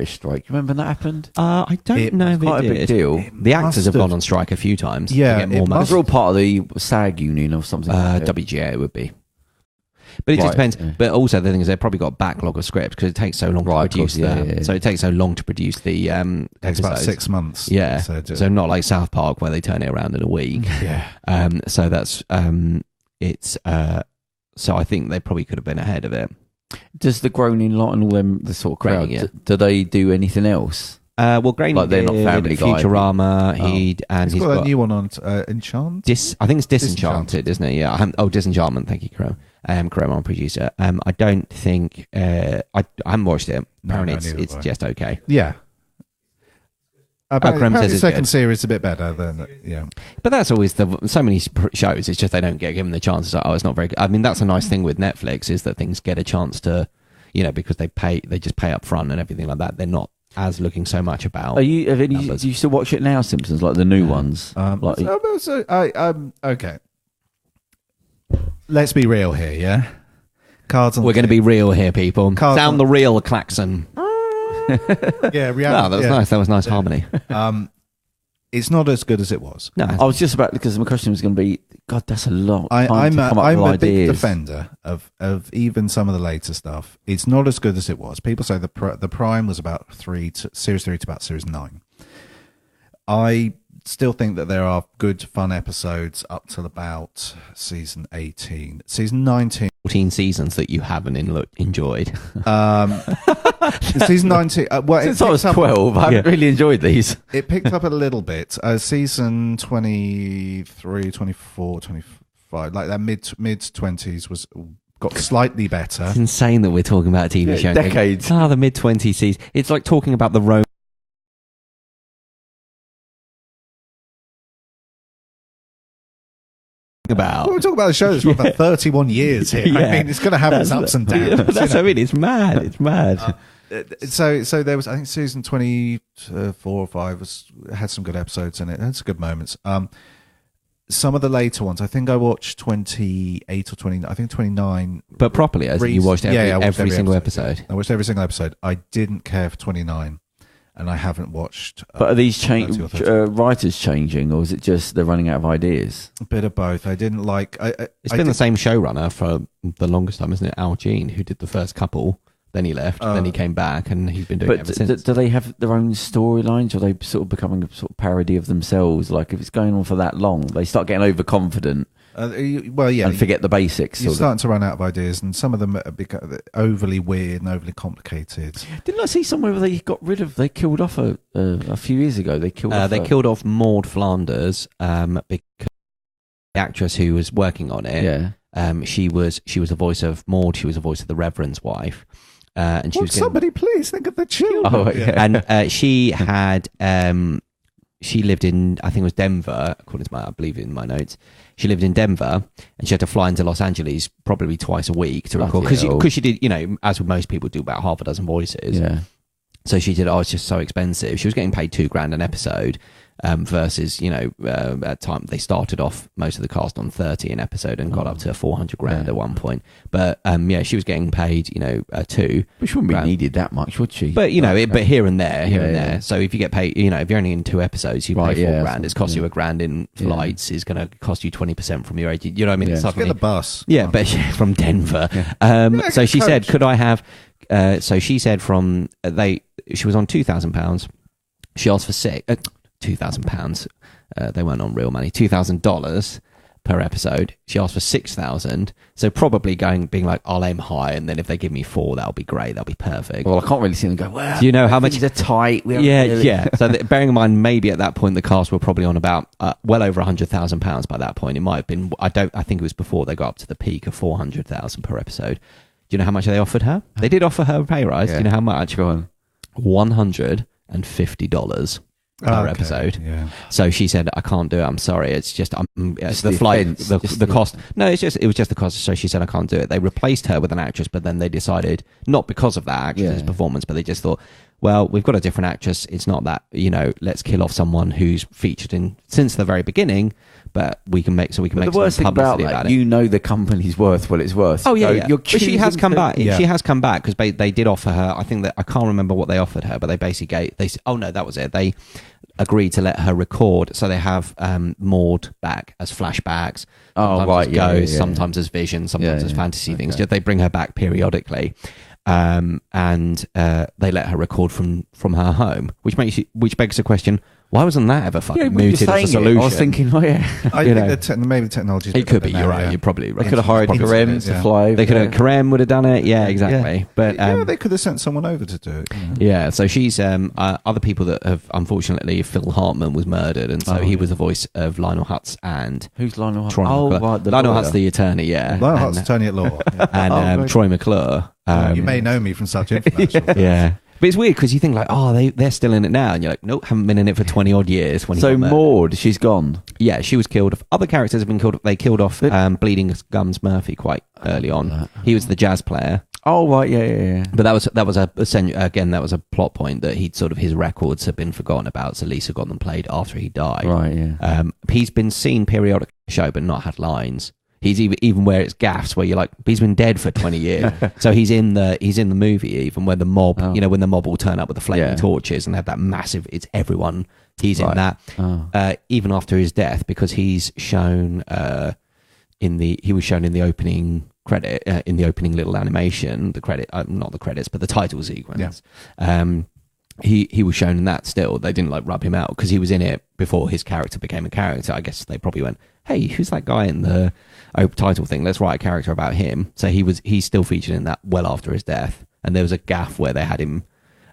strike? You remember when that happened? I don't know if Quite it a big did. deal. The actors have have. gone on strike a few times. Yeah, to get more it money. must- They're all part of the SAG union or something. like that. WGA it would be. But it just Right, depends. yeah. But also the thing is they've probably got a backlog of scripts because it takes so long Right, to produce of course, yeah. So it takes so long to produce the Takes about episodes. 6 months. Yeah. So, So not like South Park where they turn it around in a week. yeah. So that's it's so I think they probably could have been ahead of it. Does the groaning lot and all them the sort of crowd? Groaning, yeah. Do they do anything else? Well, Groening Like they're not did Family Guy. Futurama. Oh. He's He's got a new one on Enchant. I think it's Disenchanted, isn't it? Yeah. Disenchantment. Thank you, Crow. Crow, our producer. I don't think I haven't watched it. No, Apparently, neither it's have I. just okay. Yeah. Graham says the it's second good. series is a bit better than yeah. But that's always so many shows. It's just they don't get given the chance. It's like, oh, it's not very good. I mean, that's a nice thing with Netflix is that things get a chance to, because they just pay up front and everything like that. They're not as looking so much about. Do you numbers. still watch it now, Simpsons, like the new ones? Okay. Let's be real here, yeah. Cards on. We're going to be real here, people. Cards Sound on- the real klaxon. yeah. Oh, Reality, that was nice. That was nice harmony. It's not as good as it was. No, I was just about because my question was going to be, God, that's a lot. Of time I'm to come up a with big ideas. defender of even some of the later stuff. It's not as good as it was. People say the Prime was about series 3 to about series 9. I still think that there are good, fun episodes up till about season 18. Season 19. 14 seasons that you haven't enjoyed. Season 19. Well, Since I was 12, I haven't really enjoyed these. It picked up a little bit. Season 23, 24, 25, like that mid-20s got slightly better. It's insane that we're talking about a TV show. Decades. The mid-20s season. It's like talking about the Rome. Well, we're talking about a show that's run for 31 years here. I mean, it's going to have its ups and downs. That's what I mean. It's mad. It's mad. So there was, I think, season 24 or 5 had some good episodes in it. It had some good moments. Some of the later ones, I think I watched 28 or 29. I think 29. But properly, as you watched every single episode. I watched every single episode. I didn't care for 29. And I haven't watched. But are these writers changing, or is it just they're running out of ideas? A bit of both. I didn't like. It's been the same showrunner for the longest time, isn't it? Al Jean, who did the first couple, then he left, then he came back, and he's been doing it ever since. Do they have their own storylines, or are they sort of becoming a sort of parody of themselves? Like if it's going on for that long, they start getting overconfident. And forget the basics. You're starting to run out of ideas, and some of them are overly weird and overly complicated. Didn't I see somewhere where they killed off a few years ago? They killed off Maud Flanders because the actress who was working on it. Yeah. She was the voice of Maud. She was the voice of the Reverend's wife. And she was somebody please think of the children. Oh, yeah. And she had. She lived in, I think it was Denver, according to I believe in my notes. She lived in Denver, and she had to fly into Los Angeles probably twice a week to record because she did, as with most people do, about half a dozen voices. Yeah. So she did. It's just so expensive. She was getting paid $2,000 an episode, versus at time they started off most of the cast on 30 an episode and got up to $400,000 at one point. But she was getting paid $2. Which wouldn't be needed that much, would she? But but here and there. So if you get paid, if you're only in 2 episodes, you pay $4,000. It's cost you $1,000 in flights. Is going to cost you 20% from your agent. You know what I mean? Yeah. Suddenly, get the bus. Yeah, but from Denver. So she said, could I have? So she said she was on £2,000. She asked for £2,000. They weren't on real money. $2,000 per episode. She asked for $6,000. So probably being like, I'll aim high, and then if they give me 4, that'll be great. That'll be perfect. Well, I can't really see them go. Well, do you know how much they're tight? Yeah. So bearing in mind, maybe at that point the cast were probably on about well over £100,000 by that point. It might have been. I think it was before they got up to the peak of $400,000 per episode. Do you know how much they offered her? They did offer her a pay rise. Yeah. Do you know how much? Go on. $150 per episode. Yeah. So she said, "I can't do it. I'm sorry. It's just it's the flight, the cost. No, it was just the cost." So she said, "I can't do it." They replaced her with an actress, but then they decided not because of that actress's performance, but they just thought, well, we've got a different actress. It's not that let's kill off someone who's featured in since the very beginning. But we can make some publicity about it. The company's worth what it's worth. Oh yeah. But she has come back. Yeah. She has come back because they did offer her. I think that I can't remember what they offered her, but they basically that was it. They agreed to let her record, so they have Maud back as flashbacks. Sometimes as ghosts, sometimes as visions, sometimes as fantasy things. They bring her back periodically. And they let her record from her home, which begs the question: why wasn't that ever fucking mooted as a solution? I was thinking, I think maybe the technology. It could be. You're right. You're probably right. They could have hired Karem to fly. They could have. Karem would have done it. Yeah, exactly. But they could have sent someone over to do it. Yeah. So she's other people that have unfortunately. Phil Hartman was murdered, and so he was the voice of Lionel Hutz and who's Lionel Hutz? Lionel Hutz, the attorney. Yeah, Lionel Hutz, attorney at law, and Troy McClure. You may know me from such information. Yeah. But it's weird because you think like, they're still in it now, and you're like, nope, haven't been in it for 20 odd years. So Maud, she's gone. Yeah, she was killed. Other characters have been killed. They killed off Bleeding Gums Murphy quite early on. He was the jazz player. Oh right, yeah. But that was a plot point that his records have been forgotten about. So Lisa got them played after he died. Right, yeah. He's been seen periodically in the show, but not had lines. He's even where it's gaffes where you're like, he's been dead for 20 years. So he's in the movie even where the mob, when the mob will turn up with the flaming torches and have that massive, it's everyone. He's in that. Even after his death, because he's shown he was shown in the opening credit, in the opening little animation, the credit, not the credits, but the title sequence. Yeah. he was shown in that still. They didn't like rub him out because he was in it before his character became a character. I guess they probably went, hey, who's that guy in the title thing? Let's write a character about him. So he's still featured in that well after his death. And there was a gaff where they had him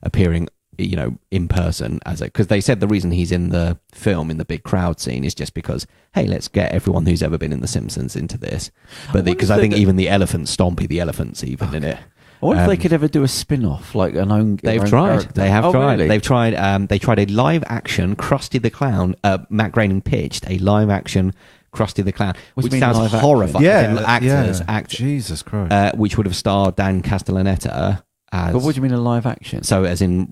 appearing, you know, in person because they said the reason he's in the film in the big crowd scene is just because, hey, let's get everyone who's ever been in The Simpsons into this. But because I think even the elephant, Stompy the elephant's even in it. I wonder if they could ever do a spin-off, like They've tried. Character. They have tried. Really? They've tried. They tried a live-action Krusty the Clown. Matt Groening pitched a live-action Krusty the Clown, which sounds horrifying. Actors. Jesus Christ. Which would have starred Dan Castellaneta as. But what do you mean a live action? So, as in,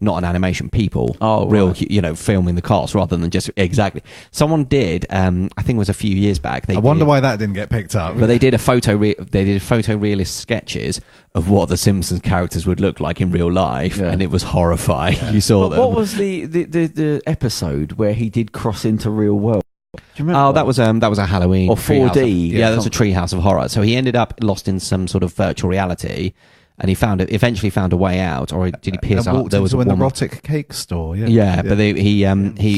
not an animation, people, real, right. you know, filming the cast rather than just exactly. Someone did, I think it was a few years back. I wonder why that didn't get picked up. But they did photorealist sketches of what the Simpsons characters would look like in real life, and it was horrifying. Yeah. You saw them. What was the episode where he did cross into real world? Do you remember? Oh, that was a Halloween or 4D. Yeah, that was a Treehouse of Horror. So he ended up lost in some sort of virtual reality, and he eventually found a way out, or did he pierce out? There was an erotic cake store. But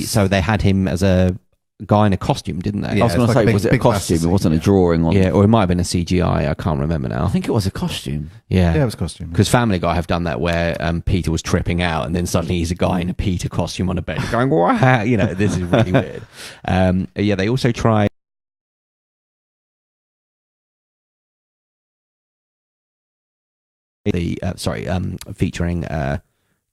so they had him as a guy in a costume, didn't they? I was going to say, was it a costume? It wasn't a drawing on. Yeah, or it might have been a CGI. I can't remember now. I think it was a costume. Yeah, it was a costume. Because Family Guy have done that where Peter was tripping out, and then suddenly he's a guy in a Peter costume on a bed going, "Wow!" You know, this is really weird. They also tried. Featuring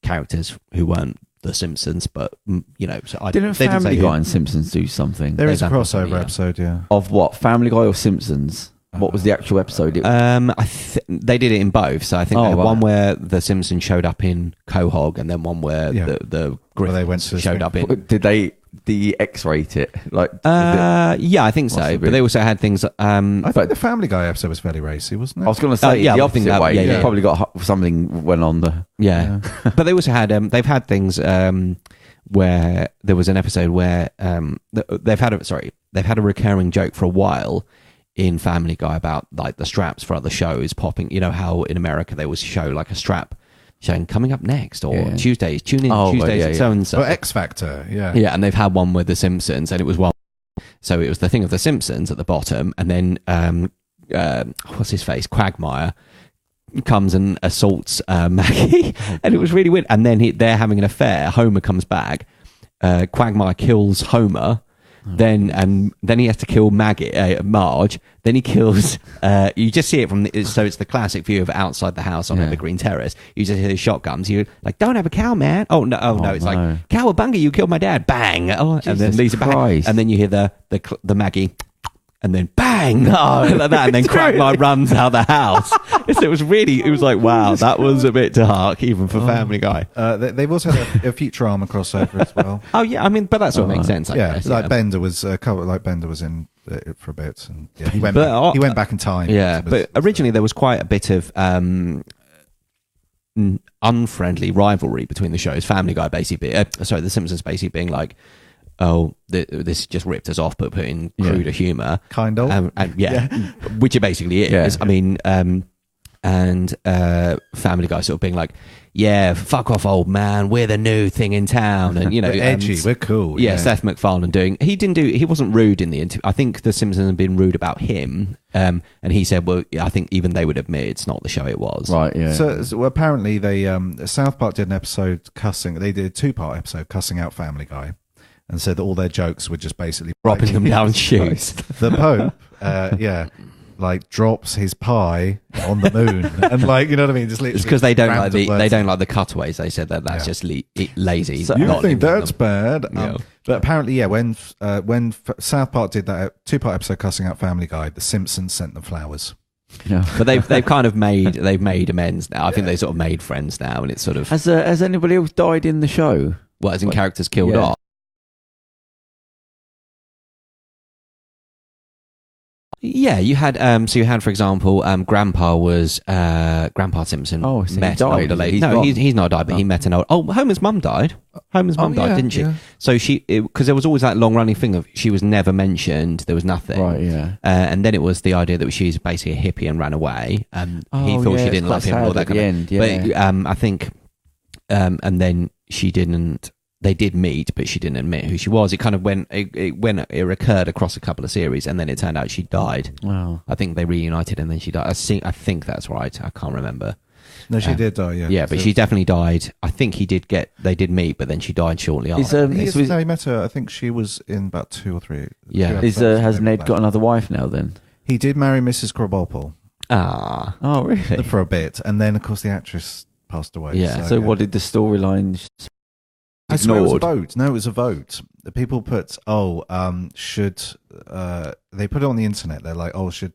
characters who weren't The Simpsons, but you know, so didn't Family Guy and Simpsons do something? There is a crossover episode, of what? Family Guy or Simpsons? What was the actual episode? They did it in both. So I think they had one where the Simpsons showed up in Quahog, and then one where the Griffins showed up in. Did they X-rate it? Yeah, I think so. But they also had things. I think the Family Guy episode was fairly racy, wasn't it? I was going to say the opposite way. Yeah, probably got something went on the. Yeah. But they also had. They've had things where there was an episode where they've had a recurring joke for a while in Family Guy about like the straps for other shows popping. You know how in America they always show like a strap saying coming up next or Tuesdays, tune in Tuesdays and so and so. Or X Factor, yeah. Yeah, and they've had one with The Simpsons, and it was one. So it was the thing of The Simpsons at the bottom, and then what's his face, Quagmire, comes and assaults Maggie, and it was really weird. And then they're having an affair. Homer comes back. Quagmire kills Homer. Then he has to kill Marge. Then he kills. You just see it from so it's the classic view of outside the house on Evergreen Terrace. You just hear the shotguns. You're like, don't have a cow, man. Oh no! It's like cowabunga! You killed my dad. Bang! Oh, and then Lisa bang, and then you hear the Maggie. And then bang, like that, and then Quagmire runs out of the house. It was like, wow, that was a bit dark, even for Family Guy. They've also had a Futurama crossover as well. Oh yeah, I mean, but that sort of makes sense. I guess, Bender was Bender was in it for a bit, and he went back in time. Yeah, but originally there was quite a bit of unfriendly rivalry between the shows. Family Guy basically, The Simpsons basically being like, oh, this just ripped us off, but put in cruder humour. Kind of. Which it basically is. Yeah. I mean, and Family Guy sort of being like, yeah, fuck off, old man, we're the new thing in town. And, you know. We're edgy, we're cool. Yeah, Seth MacFarlane he wasn't rude in the interview. I think The Simpsons had been rude about him. And he said, well, I think even they would admit it's not the show it was. Right, yeah. So apparently they, South Park did an episode they did a 2-part episode cussing out Family Guy. And said that all their jokes were just basically dropping them down shoes. The Pope, drops his pie on the moon, and you know what I mean. Just it's because they don't like the cutaways. They said that's just lazy. So you think that's bad? But apparently, when South Park did that 2-part episode cussing out Family Guy, The Simpsons sent them flowers. Yeah. But they've kind of made amends now. I think they sort of made friends now, and it's sort of has anybody else died in the show? Well, as in characters killed off. Yeah, you had for example, Grandpa Simpson. Oh, so met he died. An older lady. He's not died, but he met an old. Oh, Homer's mum died. Homer's mum died, didn't she? Yeah. So because there was always that long running thing of she was never mentioned. There was nothing. Right. Yeah. And then it was the idea that she was basically a hippie and ran away. He thought she didn't love him or that kind of. But I think and then she didn't. They did meet, but she didn't admit who she was. It kind of it recurred across a couple of series, and then it turned out she died. Wow. I think they reunited, and then she died. I think that's right. I can't remember. No, she did die. Yeah, Yeah, but she definitely died. I think they did meet, but then she died shortly after. He met her. I think she was in about 2 or 3. Yeah. Has Ned got another wife now? Then he did marry Mrs. Krabappel. Ah. Oh, really? For a bit, and then of course the actress passed away. Yeah. So what did the storyline? I swear it was a vote. No, it was a vote. The people put, should they put it on the internet? They're like, should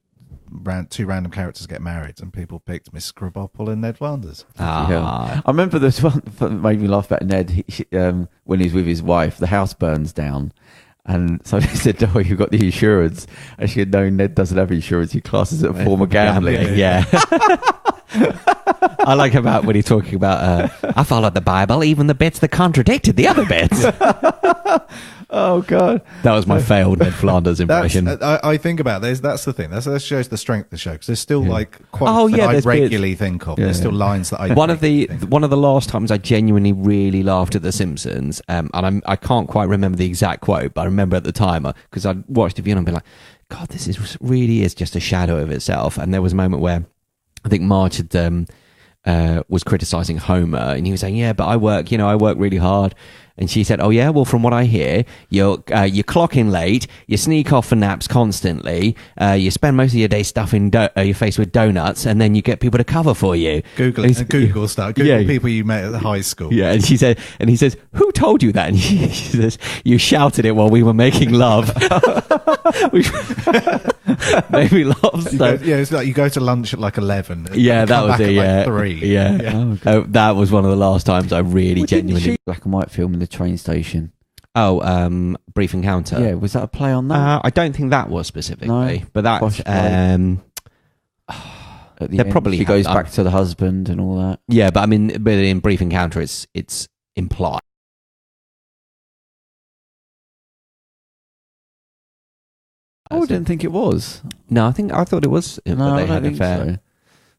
2 random characters get married? And people picked Miss Krabappel and Ned Flanders. Yeah. I remember this one that made me laugh about Ned. When he's with his wife, the house burns down. And so they said, "Oh, you got the insurance." And she said, "No, Ned doesn't have insurance. He classes it a form of gambling." Yeah. I like about when he's talking about, I followed the Bible, even the bits that contradicted the other bits. Oh, God. That was my failed Ned Flanders impression. I think about this. That's the thing. That shows the strength of the show, because there's still like quotes that I there's regularly think of. There's still lines that I one of the last times I genuinely really laughed at The Simpsons, and I can't quite remember the exact quote, but I remember at the time, because I'd watched a few and I'd be like, God, this really is just a shadow of itself. And there was a moment where I think Marge had was criticizing Homer, and he was saying, "Yeah, but I work really hard." And she said, "Oh yeah, well, from what I hear, you're clocking late, you sneak off for naps constantly, you spend most of your day stuffing your face with donuts, and then you get people to cover for you." Google stuff. Google people you met at high school. Yeah, and he says, "Who told you that?" And she says, "You shouted it while we were making love." Which made me laugh. So. It's like you go to lunch at like 11. Yeah, that was it. Yeah, like 3. Yeah. That was one of the last times I really genuinely black and white film in the train station. Brief Encounter. Yeah, was that a play on that? I don't think that was specifically, No. but that's At the They end, probably she have goes done. back to the husband and all that. yeah. But I mean, but in Brief Encounter, it's implied. I didn't think it was. No, I thought it was. No, but I they don't had a think fair. so.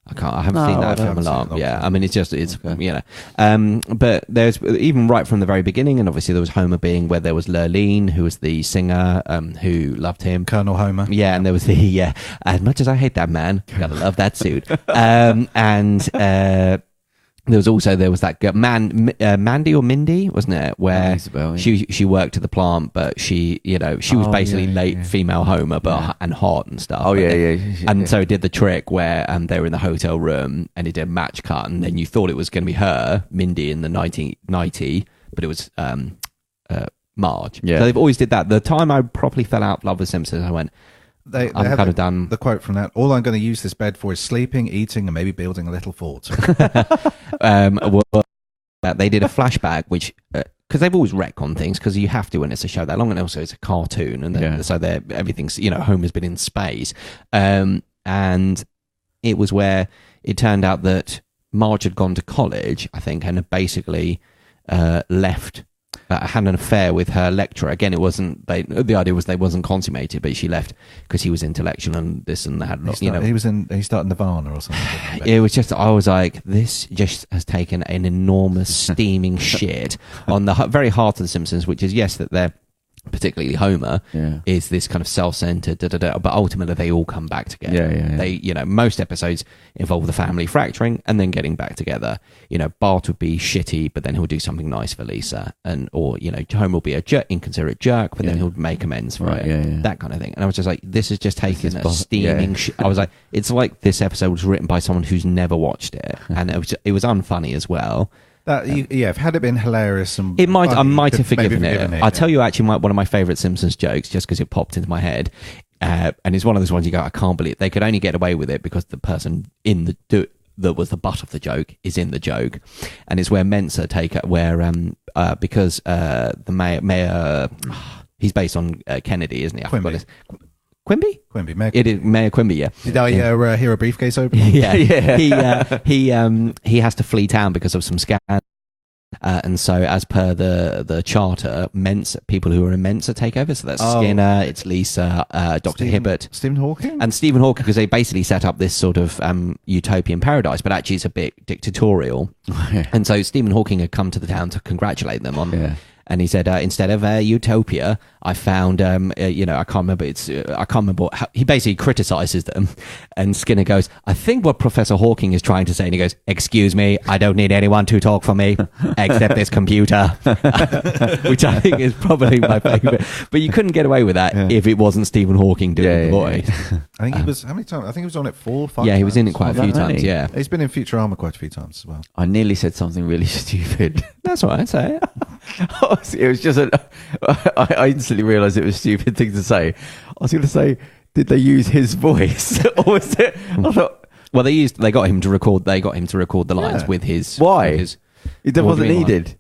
I haven't seen that I film a haven't lot. seen it. Yeah, I mean, it's Okay. But there's even right from the very beginning, and obviously there was Homer being where there was Lurleen, who was the singer, who loved him. Colonel Homer. Yeah, and there was as much as I hate that man, gotta love that suit. There was that girl, Mandy or Mindy, wasn't it? Where Isabel, she worked at the plant, but she was basically late female Homer, but and hot and stuff. Oh, But yeah, then- yeah. And so it did the trick where they were in the hotel room and it did a match cut, and then you thought it was going to be her, Mindy, in the 1990, but it was Marge. Yeah. So they've always did that. The time I properly fell out of love with Simpsons, I went, They I'm have kind of done. The quote from that: "All I'm going to use this bed for is sleeping, eating, and maybe building a little fort." They did a flashback, which because they've always retconned things because you have to when it's a show that long, and also it's a cartoon, and so everything's Homer's been in space, and it was where it turned out that Marge had gone to college, I think, and had basically left. Had an affair with her lecturer. Again, it wasn't. The idea was they wasn't consummated, but she left because he was intellectual and this and that. He started Nirvana or something. It was just. I was like, this just has taken an enormous steaming shit on the very heart of the Simpsons, which is that they're particularly Homer is this kind of self-centered, but ultimately they all come back together. Yeah. They, most episodes involve the family fracturing and then getting back together. Bart would be shitty, but then he'll do something nice for Lisa, or Homer will be a inconsiderate jerk, but then he'll make amends for it. Yeah. That kind of thing. And I was just like, this is just taking a steaming shit. I was like, it's like this episode was written by someone who's never watched it, and it was unfunny as well. If had it been hilarious and I might have maybe forgiven it. I'll tell you actually one of my favourite Simpsons jokes, just because it popped into my head, and it's one of those ones you go, I can't believe they could only get away with it because the person that was the butt of the joke is in the joke, and it's where Mensa because the mayor he's based on Kennedy, isn't he? Quimby. Quimby? Mayor It is Mayor Quimby, yeah. Did I hear a briefcase open? Yeah. He has to flee town because of some scandal. And so, as per the charter, people who are in Mensa take over. So that's Skinner, it's Lisa, Dr. Hibbert. Stephen Hawking? And Stephen Hawking, because they basically set up this sort of utopian paradise, but actually it's a bit dictatorial. And so Stephen Hawking had come to the town to congratulate them on... Yeah. And he said, instead of utopia, I found, I can't remember. He basically criticizes them. And Skinner goes, I think what Professor Hawking is trying to say. And he goes, excuse me, I don't need anyone to talk for me except this computer, which I think is probably my favorite. But you couldn't get away with that if it wasn't Stephen Hawking doing the voice. I think he was, how many times? I think he was on it 4 or 5 times. Yeah, he was in it quite a few times, yeah. He's been in Futurama quite a few times as well. I nearly said something really stupid. That's all right, say it. It was just I instantly realised it was a stupid thing to say. I was going to say, did they use his voice, or was it? I thought, well, they got him to record. They got him to record the lines with his. Why? With his, it wasn't needed. Line.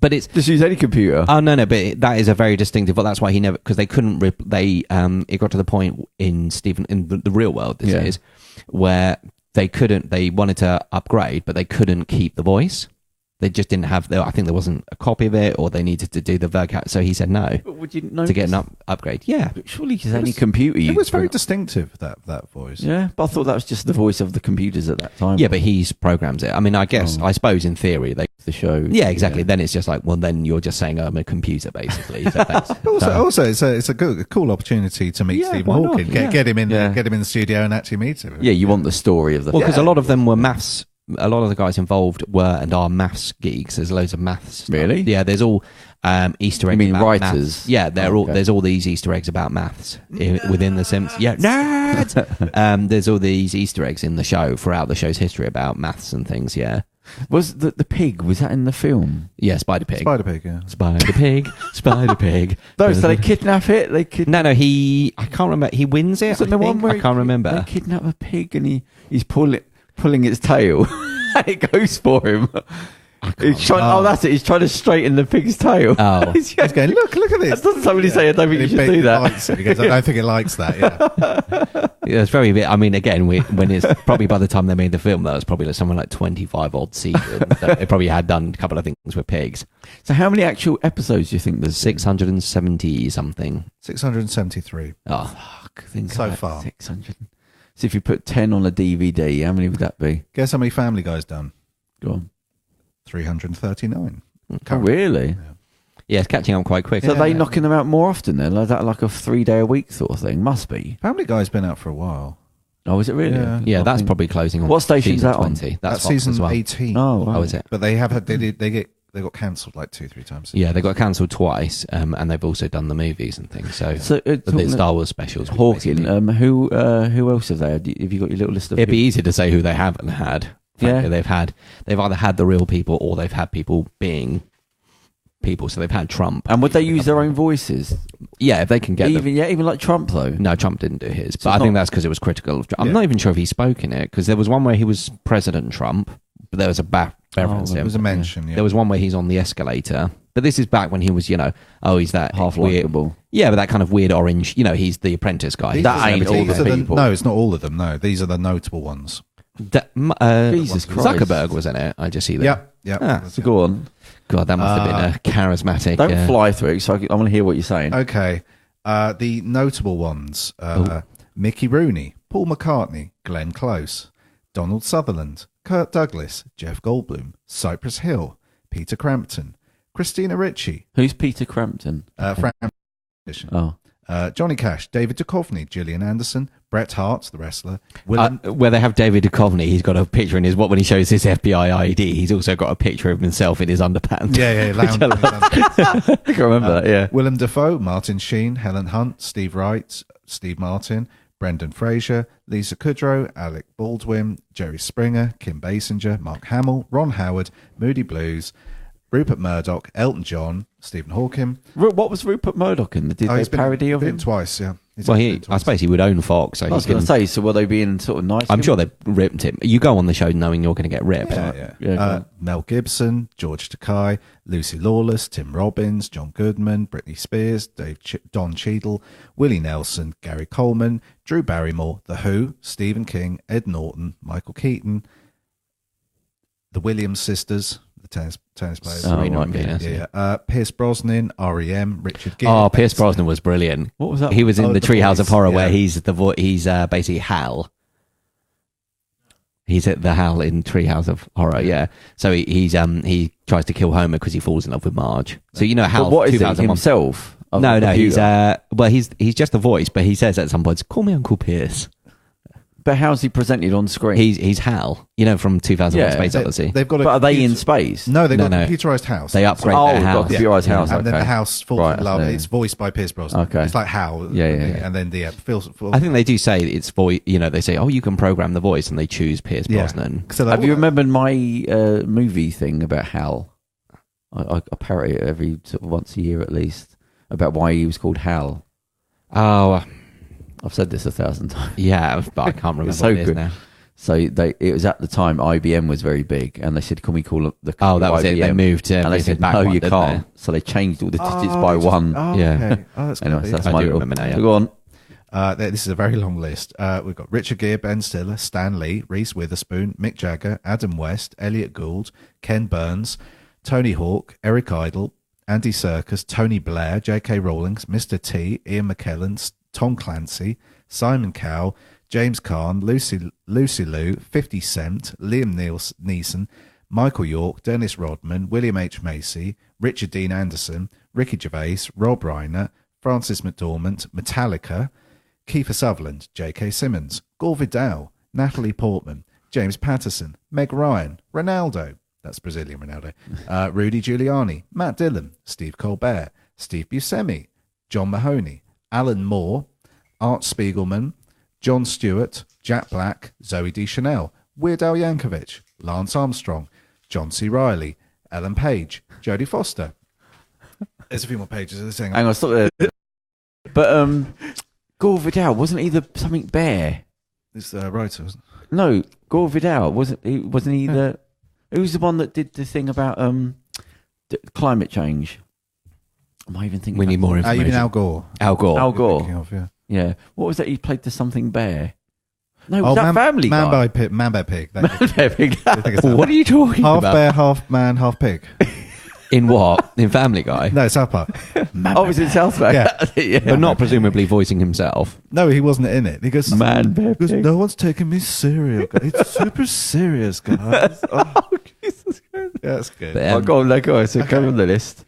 But it's just use any computer. Oh no, but that is a very distinctive. Well, that's why he never, because they couldn't. It got to the point in the real world. This is where they couldn't. They wanted to upgrade, but they couldn't keep the voice. They just didn't have. I think there wasn't a copy of it, or they needed to do the vocab. So he said no. But would you know to get an upgrade? Yeah, but surely because any computer. It was very distinctive that voice. Yeah, but I thought that was just the voice of the computers at that time. Yeah, but he's programs it. I mean, I suppose in theory they the show. Yeah, exactly. Yeah. Then it's just like, well, then you're just saying I'm a computer basically. So also, it's a cool opportunity to meet Stephen Hawking. Get him in the studio and actually meet him. Yeah, you want the story of the. Well, because a lot of them were maths. A lot of the guys involved were and are maths geeks. There's loads of maths stuff. Really? Yeah, there's all Easter eggs. You mean about writers? Maths. Yeah, there's all these Easter eggs about maths within the Simpsons. Yeah, nerds. There's all these Easter eggs in the show throughout the show's history about maths and things. Yeah. Was the pig? Was that in the film? Yeah, Spider Pig. Spider Pig. Yeah. Spider Pig. Spider Pig. No, so they kidnap it. No. I can't remember. He wins it. I can't remember. They kidnap a pig and he's pulling its tail. And it goes for him. That's it. He's trying to straighten the pig's tail. Oh, he's going, look at this. Doesn't somebody say, I don't think you should do that? He goes, I don't think it likes that. Yeah, it's very. I mean, again, when it's probably by the time they made the film, that was probably something like 25 odd seasons. They probably had done a couple of things with pigs. So, how many actual episodes do you think there's? 670 something. 673. Oh, fuck! Think so far 600. So, if you put 10 on a DVD, how many would that be? Guess how many Family Guy's done? Go on. 339. Oh, really? Yeah, it's catching on quite quick. So are they knocking them out more often then? Like that, like a 3-day a week sort of thing? Must be. Family Guy's been out for a while. Oh, is it really? Yeah, that's probably closing on. What station's that on? 20. That's season 18. Oh, wow. Oh, is it? But they got cancelled like 2-3 times. Yeah, they got cancelled twice, and they've also done the movies and things. So the Star Wars specials. Hawking. Who else have they had? Have you got your little list of? It'd be easy to say who they haven't had. Frankly, they've either had the real people or they've had people being people. So they've had Trump. And would they use their own voices? Yeah, if they can get even like Trump though. No, Trump didn't do his, but I think that's because it was critical of Trump. I'm not even sure if he spoke in it because there was one where he was President Trump, but there was a reference to him. There was a mention. Yeah. There was one where he's on the escalator, but this is back when he was, he's that half weird, likable. Yeah, but that kind of weird orange. He's the apprentice guy. That ain't all the people. No, it's not all of them. No, these are the notable ones. Jesus Christ. Zuckerberg was in it. I just see that. Yeah. So go on. God, that must have been a charismatic. Don't fly through it, so I want to hear what you're saying. Okay. The notable ones: Mickey Rooney, Paul McCartney, Glenn Close, Donald Sutherland, Kirk Douglas, Jeff Goldblum, Cypress Hill, Peter Crampton, Christina Ricci. Who's Peter Crampton? Johnny Cash, David Duchovny, Gillian Anderson, Bret Hart, the wrestler. Where they have David Duchovny, he's got a picture in when he shows his FBI ID, he's also got a picture of himself in his underpants. Yeah. I think I remember that, yeah. Willem Dafoe, Martin Sheen, Helen Hunt, Steve Wright, Steve Martin, Brendan Fraser, Lisa Kudrow, Alec Baldwin, Jerry Springer, Kim Basinger, Mark Hamill, Ron Howard, Moody Blues, Rupert Murdoch, Elton John, Stephen Hawking. What was Rupert Murdoch in? Did they parody of him? Twice, yeah. I suppose he would own Fox. So I was going to say, so will they be in sort of nice? I'm sure they ripped him. You go on the show knowing you're going to get ripped. Yeah. Mel Gibson, George Takei, Lucy Lawless, Tim Robbins, John Goodman, Britney Spears, Don Cheadle, Willie Nelson, Gary Coleman, Drew Barrymore, The Who, Stephen King, Ed Norton, Michael Keaton, the Williams sisters, the tennis players. Oh, Serena right, and yeah. Venus. Yeah. Pierce Brosnan, REM, Richard Gere. Oh, Pierce Ben Brosnan was brilliant. What was that? He was in the The Treehouse of Voice, Horror, yeah. where he's basically Hal. He's at the Hal in Treehouse of Horror, yeah. So he tries to kill Homer because he falls in love with Marge. So you know Hal. But what is it 2001 himself? Oh, No, the he's computer. he's just a voice, but he says at some points, "Call me Uncle Pierce." But how's he presented on screen? He's Hal, from 2001: Yeah, Space Odyssey. They've got but are they in computer- space? No, they've got No, a no. computerized house. They upgrade Oh, their we've got house. computerized house. And then okay. the house falls Right, in love. I see. It's voiced by Pierce Brosnan. Okay. It's like Hal. Yeah. And then Phil. I think they do say it's voice. They say, "Oh, you can program the voice," and they choose Pierce Brosnan. So Have you remembered my movie thing about Hal? I parrot it every sort of once a year at least about why he was called Hal. Oh, I've said this 1,000 times. yeah, but I can't remember It's so what it is good. now. So it was at the time IBM was very big, and they said, "Can we call it the?" Oh, that was IBM? it. They moved to and they everything said, back "No, one, you didn't can't." So they changed all the digits by one. Oh, Yeah. okay. Oh, that's Anyway, good. so that's I my do little. remember now, yeah. So go on. This is a very long list. We've got Richard Gere, Ben Stiller, Stan Lee, Reese Witherspoon, Mick Jagger, Adam West, Elliot Gould, Ken Burns, Tony Hawk, Eric Idle, Andy Serkis, Tony Blair, J.K. Rowling, Mr. T, Ian McKellen, Tom Clancy, Simon Cowell, James Caan, Lucy Liu, 50 Cent, Liam Neeson, Michael York, Dennis Rodman, William H. Macy, Richard Dean Anderson, Ricky Gervais, Rob Reiner, Francis McDormand, Metallica, Kiefer Sutherland, J.K. Simmons, Gore Vidal, Natalie Portman, James Patterson, Meg Ryan, Ronaldo, that's Brazilian Ronaldo, Rudy Giuliani, Matt Dillon, Steve Colbert, Steve Buscemi, John Mahoney, Alan Moore, Art Spiegelman, Jon Stewart, Jack Black, Zoe Deschanel, Weird Al Yankovic, Lance Armstrong, John C. Reilly, Ellen Page, Jodie Foster. There's a few more pages of this thing. Hang on, stop there. But Gore Vidal wasn't he something bear? This writer, wasn't it? No, Gore Vidal wasn't he the? Who was the one that did the thing about climate change? Am I even thinking? We need more You information. mean Al Gore? Al Gore. Al Gore. Thinking of, yeah. Yeah. What was that? He played the something bear. No, was that Family Man Guy? by Man by Pig. Man Bear Pig. I think it's that. What are you talking Half about? bear, half man, half pig. In what? In Family Guy? No, South Park. Oh, it was in South Park. Yeah. Yeah. But not presumably voicing himself. No, he wasn't in it. He goes, Man Bear he goes, Pig. no one's taking me serious. It's super serious, guys. Oh, Jesus Christ. yeah, that's good. But, Oh, go on, so come on the list.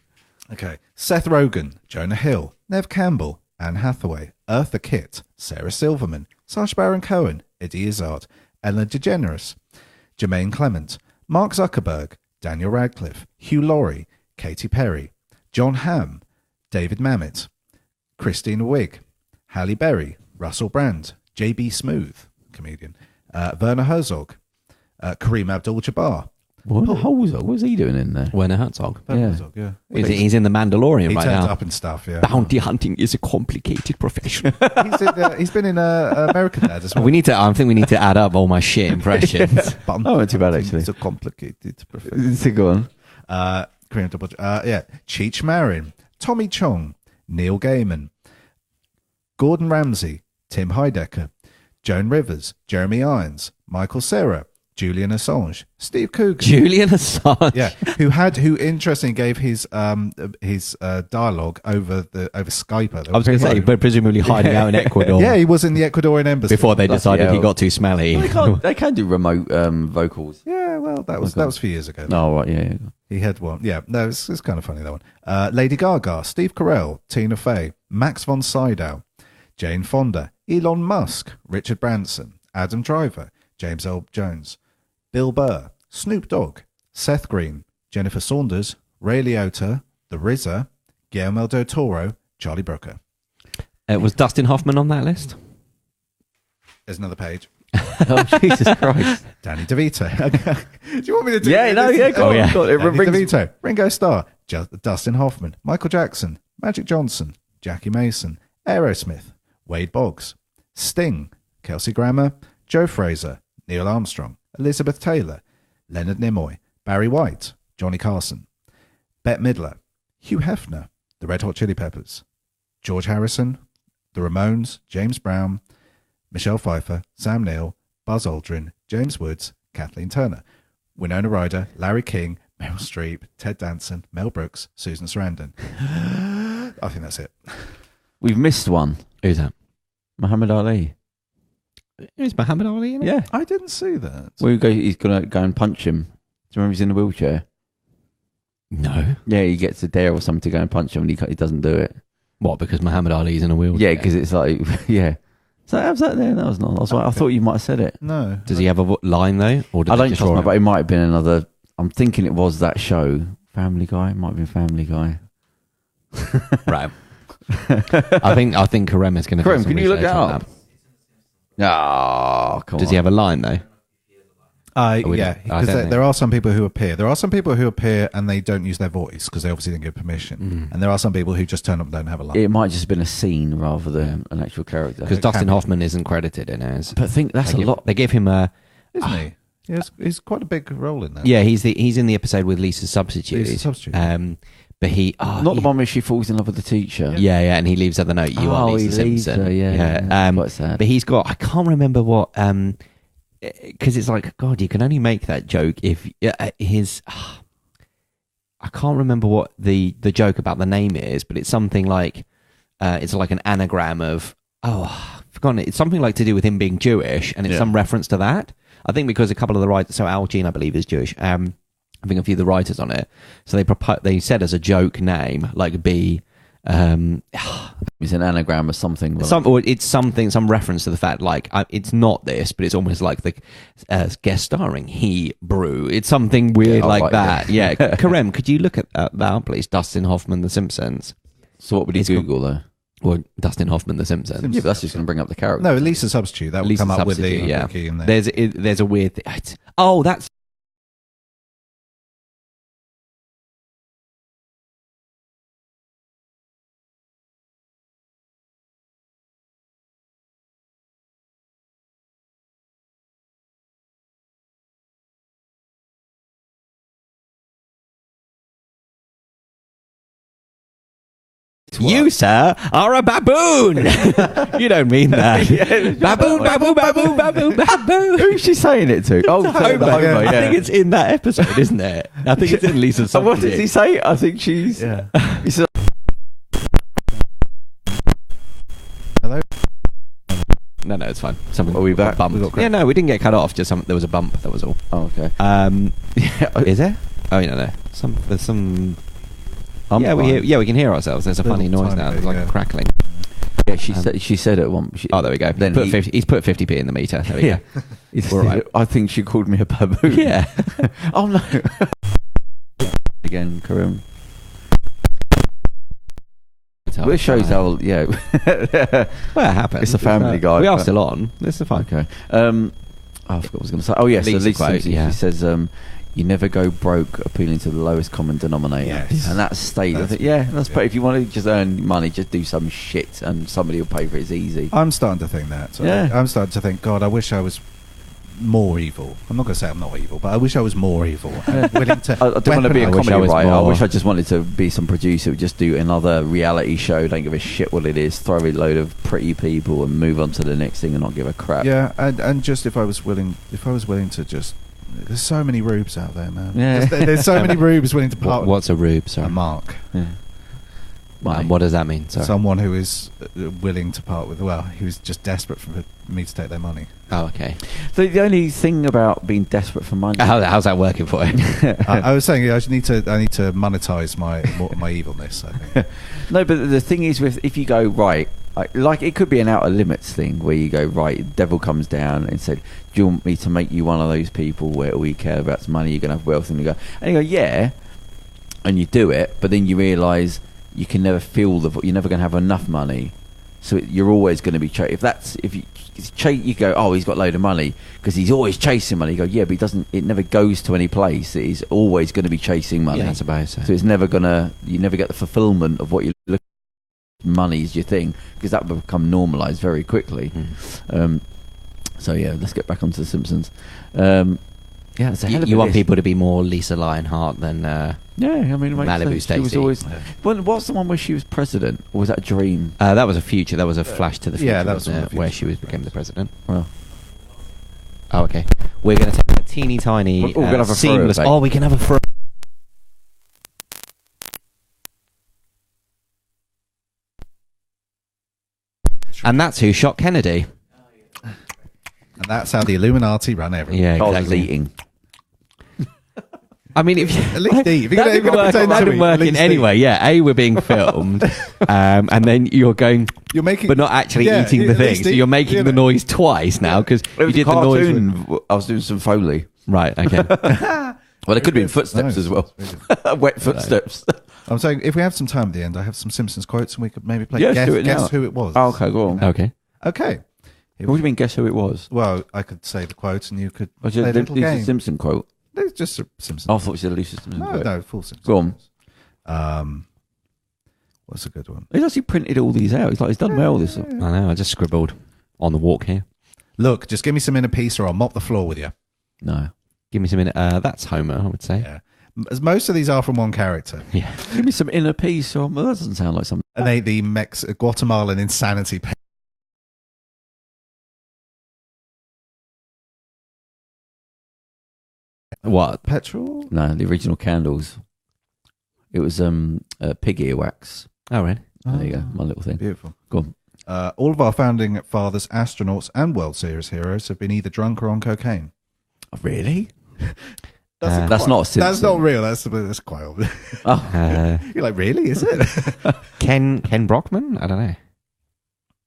Okay. Seth Rogen, Jonah Hill, Nev Campbell, Anne Hathaway, Eartha Kitt, Sarah Silverman, Sacha Baron Cohen, Eddie Izzard, Ellen DeGeneres, Jermaine Clement, Mark Zuckerberg, Daniel Radcliffe, Hugh Laurie, Katy Perry, John Hamm, David Mamet, Christina Wigg, Halle Berry, Russell Brand, J.B. Smooth, comedian, Werner Herzog, Kareem Abdul-Jabbar. What the hell was he doing in there? Werner Herzog. Werner Yeah. Herzog, yeah. He's in The Mandalorian He right turned now. up and stuff, yeah. Bounty hunting is a complicated profession. He's been in American Dad as well. I think we need to add up all my shit impressions. Bounty Oh, not too bad, actually. It's a complicated profession. So go on. Cheech Marin, Tommy Chong, Neil Gaiman, Gordon Ramsay, Tim Heidecker, Joan Rivers, Jeremy Irons, Michael Cera, Julian Assange, Steve Coogan. Julian Assange. Yeah, who interestingly gave his dialogue over Skype. I was going to say, but presumably hiding out in Ecuador. Yeah, he was in the Ecuadorian embassy Before they Bloody decided he hell. got too smelly. They can do remote vocals. Yeah, well, that was a few years ago. No, right, yeah. He had one. Yeah, no, it's kind of funny, that one. Lady Gaga, Steve Carell, Tina Fey, Max von Sydow, Jane Fonda, Elon Musk, Richard Branson, Adam Driver, James Earl Jones, Bill Burr, Snoop Dogg, Seth Green, Jennifer Saunders, Ray Liotta, The RZA, Guillermo del Toro, Charlie Brooker. Was Dustin Hoffman on that list? There's another page. Oh, Jesus Christ. Danny DeVito. Do you want me to do Yeah, no, yeah, go on. yeah. Go on. It Danny rings- DeVito, Ringo Starr, Dustin Hoffman, Michael Jackson, Magic Johnson, Jackie Mason, Aerosmith, Wade Boggs, Sting, Kelsey Grammer, Joe Fraser, Neil Armstrong, Elizabeth Taylor, Leonard Nimoy, Barry White, Johnny Carson, Bette Midler, Hugh Hefner, the Red Hot Chili Peppers, George Harrison, the Ramones, James Brown, Michelle Pfeiffer, Sam Neill, Buzz Aldrin, James Woods, Kathleen Turner, Winona Ryder, Larry King, Meryl Streep, Ted Danson, Mel Brooks, Susan Sarandon. I think that's it. We've missed one. Who's that? Muhammad Ali. Is Muhammad Ali in it? Yeah. I didn't see that. He's going to go and punch him. Do you remember he's in the wheelchair? No. Yeah, he gets a dare or something to go and punch him and he doesn't do it. What, because Muhammad Ali's in a wheelchair? Yeah, because it's like, yeah. So how's that there? That was not. I thought you might have said it. No. Does he have a line, though? Or I don't trust him, but it might have been another. I'm thinking it was that show. Family Guy? It might have been Family Guy. Right. I think Karem is going to. Karem, can you look that up? Oh, come on. Does he have a line though? Yeah, because there are some people who appear. There are some people who appear and they don't use their voice because they obviously didn't give permission. And there are some people who just turn up and don't have a line. It might just have been a scene rather than an actual character. Because Dustin Hoffman isn't credited in it. But I think that's a lot. They give him a... Isn't he? He's quite a big role in that. Yeah, he's in the episode with Lisa's Substitute. But he... Not the one where she falls in love with the teacher. Yeah, and he leaves her the note, you are Lisa Simpson. Her, yeah. Quite sad. But he's got... I can't remember what... because it's like, God, you can only make that joke if his... I can't remember what the joke about the name is, but it's something like... it's like an anagram of... I've forgotten it. It's something like to do with him being Jewish, and it's some reference to that. I think because a couple of the writers... So Al Jean, I believe, is Jewish. I think a few of the writers on it. So they said as a joke name, like be... it's an anagram or something. Or it's something, some reference to the fact, like, it's not this, but it's almost like the guest starring Hebrew. It's something weird like that. Yeah. Karem, could you look at that, please? Dustin Hoffman, The Simpsons. So what would he Google, though? Or Dustin Hoffman, The Simpsons. Yeah, but that's just going to bring up the character. No, Lisa Substitute. That will come up with the wiki in there. There's a weird thing. Oh, that's... You, sir, are a baboon. You don't mean that. Baboon, baboon, baboon, baboon, baboon. Who's she saying it to? Oh, Homer. Yeah. I think it's in that episode, isn't it? I think it's in Lisa's Substitute. What does he say? I think she's... Yeah. He said, Hello? No, it's fine. Something. Are we back? Bumped. Yeah, no, we didn't get cut off. Just there was a bump. That was all. Oh, okay. Is there? Oh, no. There's some... we can hear ourselves. There's a funny noise now. There's like a crackling. Yeah, she said it once. There we go. Then he's put 50p in the meter. There we go. All right. I think she called me a baboon. Yeah. Oh no. Again, Karim. This shows how well, it happens. It's a Family Guy. We are still on. This is fine. Okay. I forgot what I was going to say. Oh yes, Lisa she says, "You never go broke," appealing to the lowest common denominator. Yes. And that's stayed. I think, that's pretty. If you want to just earn money, just do some shit, and somebody will pay for it. It's easy. I'm starting to think that. I'm starting to think, God, I wish I was more evil. I'm not going to say I'm not evil, but I wish I was more evil. And willing to. I don't want to be a comedy writer. I wish I just wanted to be some producer who would just do another reality show. Don't give a shit what it is. Throw a load of pretty people and move on to the next thing and not give a crap. Yeah, and just if I was willing to just. There's so many rubes out there, man. Yeah. There's so many rubes willing to part. What's a rube? Sorry. A mark. Yeah. What does that mean? Sorry. Someone who is willing to part with. Well, he was just desperate for me to take their money. Oh, okay. So the only thing about being desperate for money. How's that working for you? I was saying I need to monetize my evilness. I think. No, but the thing is, if you go right, like it could be an outer limits thing where you go right. Devil comes down and said, "Do you want me to make you one of those people where all you care about is money? You're gonna have wealth," and you go, yeah, and you do it, but then you realise you can never feel you're never gonna have enough money, so you're always going to be you go, oh, he's got a load of money because he's always chasing money. You go, yeah, but it never goes to any place. It is always going to be chasing money. Yeah, that's about it. So it's never you never get the fulfillment of what you look. Money is your thing because that will become normalised very quickly. So yeah, let's get back onto The Simpsons. It's a hell of you want people to be more Lisa Lionheart than I mean, Malibu Stacey. She was always. What's the one where she was president, or was that a dream? That was a future. That was a flash to the future. Yeah, that was where she became the president. Well, okay. We're going to take a teeny tiny we're gonna have a seamless. break. Oh, we can have a. history. And that's who shot Kennedy. And that's how the Illuminati run everything. Yeah, Charles exactly. eating. I mean, if you, At least eat. If you're that gonna didn't work, pretend that to didn't eat, work at in least any eat. way. Yeah, we're being filmed, and then you're going, You're making, but not actually Yeah, eating the at thing. least So eat, you're making you the know. noise twice now because It you was did a the noise. cartoon. I was doing some Foley. Right. Okay. Well, there could have been footsteps Nice. as well. Wet footsteps. I'm saying if we have some time at the end, I have some Simpsons quotes and we could maybe play Yeah, guess, do it now. guess who it was. Oh, okay, go on. Okay. Okay. What do you mean, guess who it was? Well, I could say the quote and you could Was play it a little Lisa game. Simpson quote? It's just a Simpsons. Oh, I thought you said Lisa Simpson no, quote. no, full Simpsons. Go on. What's a good one? He's actually printed all these out. He's done well this. I know. I just scribbled on the walk here. Look, just give me some inner peace or I'll mop the floor with you. No. Give me some minute. That's Homer, I would say. Yeah. As most of these are from one character. Yeah. Give me some inner peace. Or that doesn't sound like something. And the Guatemalan insanity. What? Petrol? No, the original candles. It was pig earwax. Oh, really? There you go. My little thing. Beautiful. Go on. All of our founding fathers, astronauts, and World Series heroes have been either drunk or on cocaine. Oh, really? That's not a Simpson. That's not real. That's quite obvious. Oh. You're like, really? Is it? Ken Brockman? I don't know.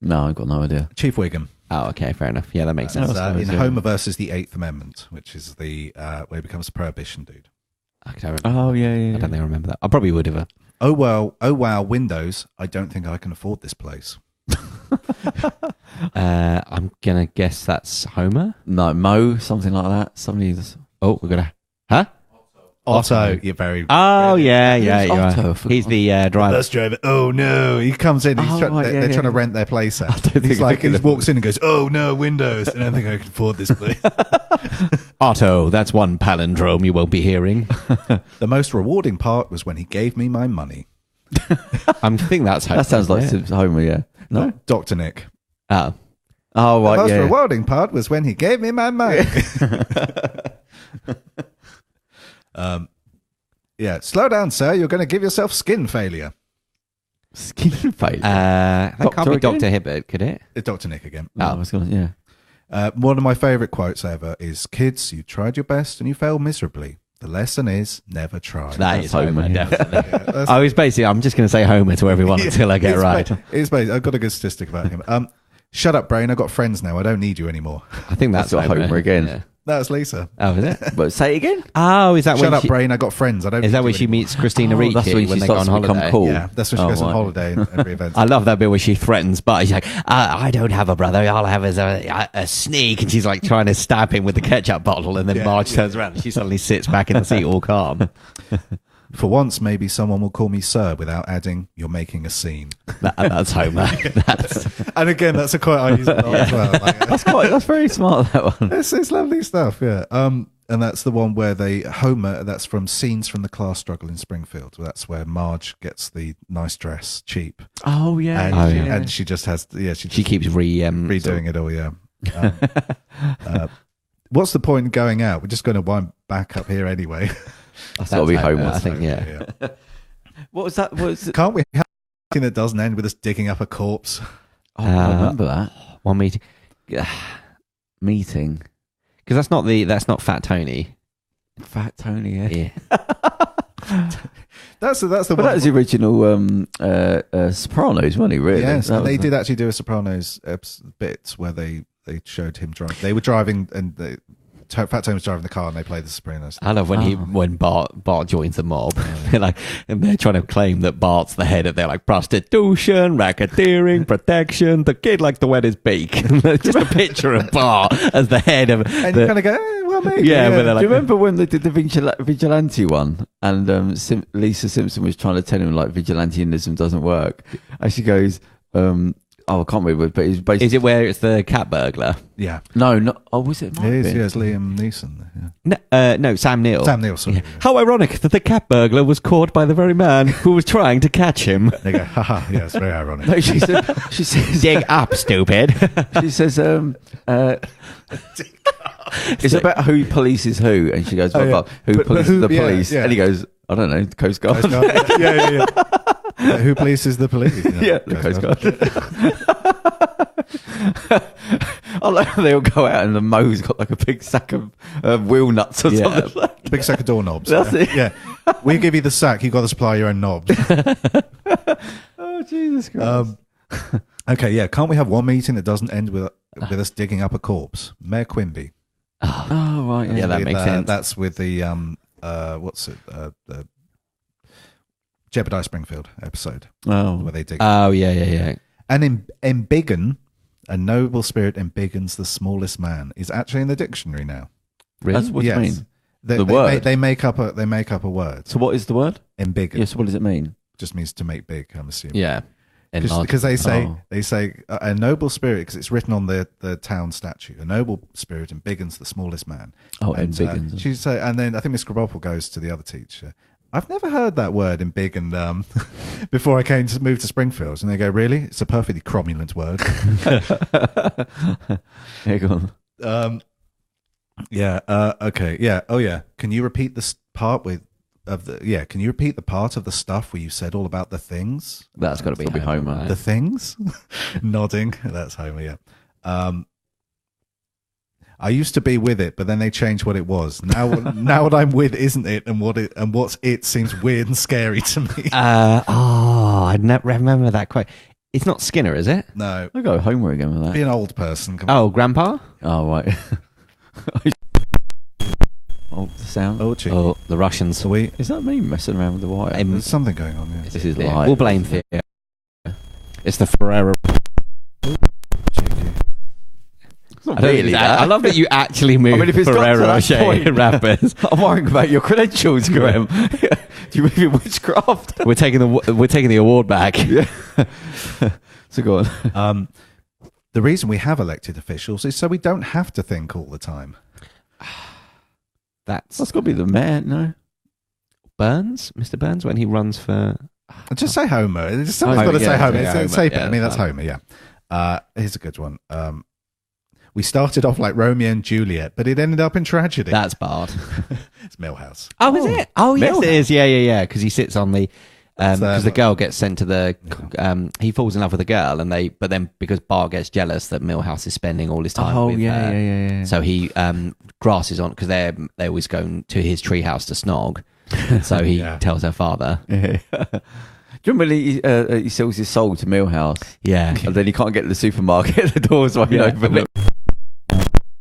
No, I've got no idea. Chief Wiggum. Oh, okay, fair enough. Yeah, that makes sense. That's, in yeah. Homer versus the Eighth Amendment, which is the where he becomes a prohibition dude. I don't remember. Oh, yeah. I don't think I remember that. I probably would have. Oh wow, Windows. I don't think I can afford this place. I'm gonna guess that's Homer. No, Mo, something like that. Somebody. Oh, we're gonna. Huh? Otto, you're very. Oh yeah, Who's you're Otto? I right. forgot. He's the driver. Bus driver. Oh no! He comes in. Oh, right, they're trying to rent their place out. He's like, he walks in and goes, "Oh no, Windows!" And I don't think I can afford this place. Otto, that's one palindrome you won't be hearing. The most rewarding part was when he gave me my money. I'm thinking that's Homer. That sounds like isn't it? Homer, yeah. No? Dr. Nick. Oh, Oh, The right, most yeah. rewarding part was when he gave me my money. Yeah, slow down, sir. You're going to give yourself skin failure. Skin failure. that can't Doctor be again? Dr. Hibbert, could it? It's Dr. Nick again. Oh, I was gonna, yeah. One of my favourite quotes ever is, "Kids, you tried your best and you failed miserably. The lesson is never try." That That's is Homer, Homer, yeah. definitely. Yeah, that's- I was basically, I'm just going to say Homer to everyone until I get it's right. It's basically, I've got a good statistic about him. Shut up, brain. I've got friends now. I don't need you anymore. I think that's That's Homer again. Yeah. That's Lisa. Oh, is it? But say it again. Oh, is that Shut when up, she, brain. I got friends. I don't. is need that you when she anymore. meets Christina Oh, Ricci that's when she when they go starts on to become holiday? cool. Yeah, that's when she Oh, goes on right. holiday in every event. I love that bit where she threatens, but she's like, I don't have a brother. All I have is a sneak. And she's like trying to stab him with the ketchup bottle. And then Yeah, Marge turns around and she suddenly sits back in the seat all calm. For once, maybe someone will call me sir without adding, "You're making a scene." That's Homer. That's, And again, that's a quote I use a lot as well. Like, That's very smart, that one. it's lovely stuff, yeah. And that's the one where Homer. That's from Scenes from the Class Struggle in Springfield. That's where Marge gets the nice dress cheap, Oh, yeah. and, Oh, she, yeah. and she just has, she keeps redoing it all, yeah. What's the point in going out? We're just going to wind back up here anyway. That's got to be Homer. I think, yeah. What was that? What was it? Can't we have something that doesn't end with us digging up a corpse? Oh, I remember that. One meeting. Meeting. Because that's not Fat Tony. Fat Tony, yeah. Yeah. That's the But one. that was the original Sopranos, wasn't he, really? Yes, That and they was- did actually do a Sopranos bit where they showed him driving. They were driving, and Fat Tony was driving the car, and they played the Sopranos. I love when Bart joins the mob. And they're trying to claim that Bart's the head of their like prostitution, racketeering, protection. The kid likes to wet his beak. Just a picture of Bart as the head of. And you kind of go, well, maybe. Yeah, but they're Do like, you remember when they did the vigilante one, and Lisa Simpson was trying to tell him like vigilantism doesn't work, and she goes, "Oh, I can't remember, but it's basically is it where it's the cat burglar? Yeah, no. Oh, was it? it is. Yes, Liam Neeson. No, Sam Neill. Sam Neill. Sorry. Yeah. How ironic that the cat burglar was caught by the very man who was trying to catch him. They go, haha. Yeah, it's very ironic. No, she says, Dig up, stupid. she says, it's about who polices who, and she goes, Oh, well, yeah. but who But polices who- the yeah, police? yeah. And he goes, I don't know, Coast Guard. Coast Guard. Yeah. Who polices the police? Yeah, the Coast Guard. I like they all go out and the Mo's got like a big sack of wheel nuts or something. Big sack of doorknobs. That's it. Yeah. We give you the sack. You got to supply your own knobs. Oh, Jesus Christ. Okay, yeah. Can't we have one meeting that doesn't end with us digging up a corpse? Mayor Quimby. Oh, right. Yeah, that With, makes sense. That's with the what's it? The Jebediah Springfield episode Oh. where they dig. Oh, yeah. And embiggen, a noble spirit embiggens the smallest man, is actually in the dictionary now. Really? That's what you mean. The word? They make up a word. So what is the word? Embiggen. Yes, what does it mean? Just means to make big, I'm assuming. Yeah. Because they say Oh. a noble spirit, because it's written on the town statue. A noble spirit embiggens the smallest man. Oh, and, embiggens. She say, and then I think Miss Krabappel goes to the other teacher. I've never heard that word embiggen before I came to move to Springfield, and they go, "Really? It's a perfectly cromulent word." Yeah, go on. Yeah. Okay. Yeah. Oh, yeah. Can you repeat this part Can you repeat the part of the stuff where you said all about the things? That's got to be Homer. right? The things? Nodding. That's Homer, yeah. I used to be with it, but then they changed what it was. Now what I'm with isn't it, and what's it seems weird and scary to me. I never remember that quite. It's not Skinner, is it? No. I'll go Homer again with Be that. an old person. Come on. Oh, Grandpa? Oh, right. Oh, the sound. Oh, cheeky. Oh, the Russians. So Is that me messing around with the wire? there's something going on, yeah. This is Yeah, live. we'll blame Theo. It's the Ferrero. Cheeky. It's not I don't- really that. I love that you actually moved if it's got to Ferrero that Rocher point- wrappers. I'm worrying about your credentials, Graham. Do you believe in witchcraft? We're taking the award back. Yeah. So go on. The reason we have elected officials is so we don't have to think all the time. That's That's got to be the mayor, no? Burns, Mr. Burns, when he runs for. Just say Homer. Someone's Homer, got to say yeah, Homer. yeah, It's Homer. safe. Yeah, I mean, that's fine. Homer, yeah. Here's a good one. We started off like Romeo and Juliet, but it ended up in tragedy. That's Bard. It's Millhouse. Oh, is it? Oh, yes, Millhouse. it is. Yeah. Because he sits on the. Because the girl gets sent to the. He falls in love with the girl, but then because Bart gets jealous that Millhouse is spending all his time with her. yeah. So he grasses on because they always go to his treehouse to snog. So he Yeah. tells her father. Yeah. Do you remember he sells his soul to Millhouse? Yeah. And then he can't get to the supermarket, the door's wide open.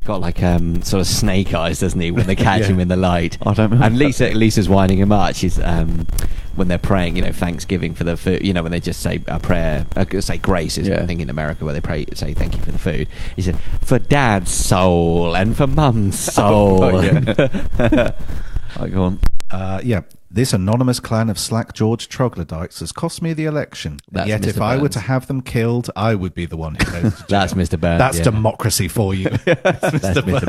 Got like sort of snake eyes, doesn't he, when they catch him in the light? I don't remember. And Lisa's winding him up. She's when they're praying, Thanksgiving for the food. When they just say a prayer, say grace is I think in America where they say thank you for the food. He said for Dad's soul and for Mum's soul. Oh, yeah. Right, go on. Yeah. This anonymous clan of slack George troglodytes has cost me the election. That's Yet Mr. if I were Burns. to have them killed, I would be the one who goes to jail. That's Mr. Burns. That's yeah. democracy for you. That's Mr.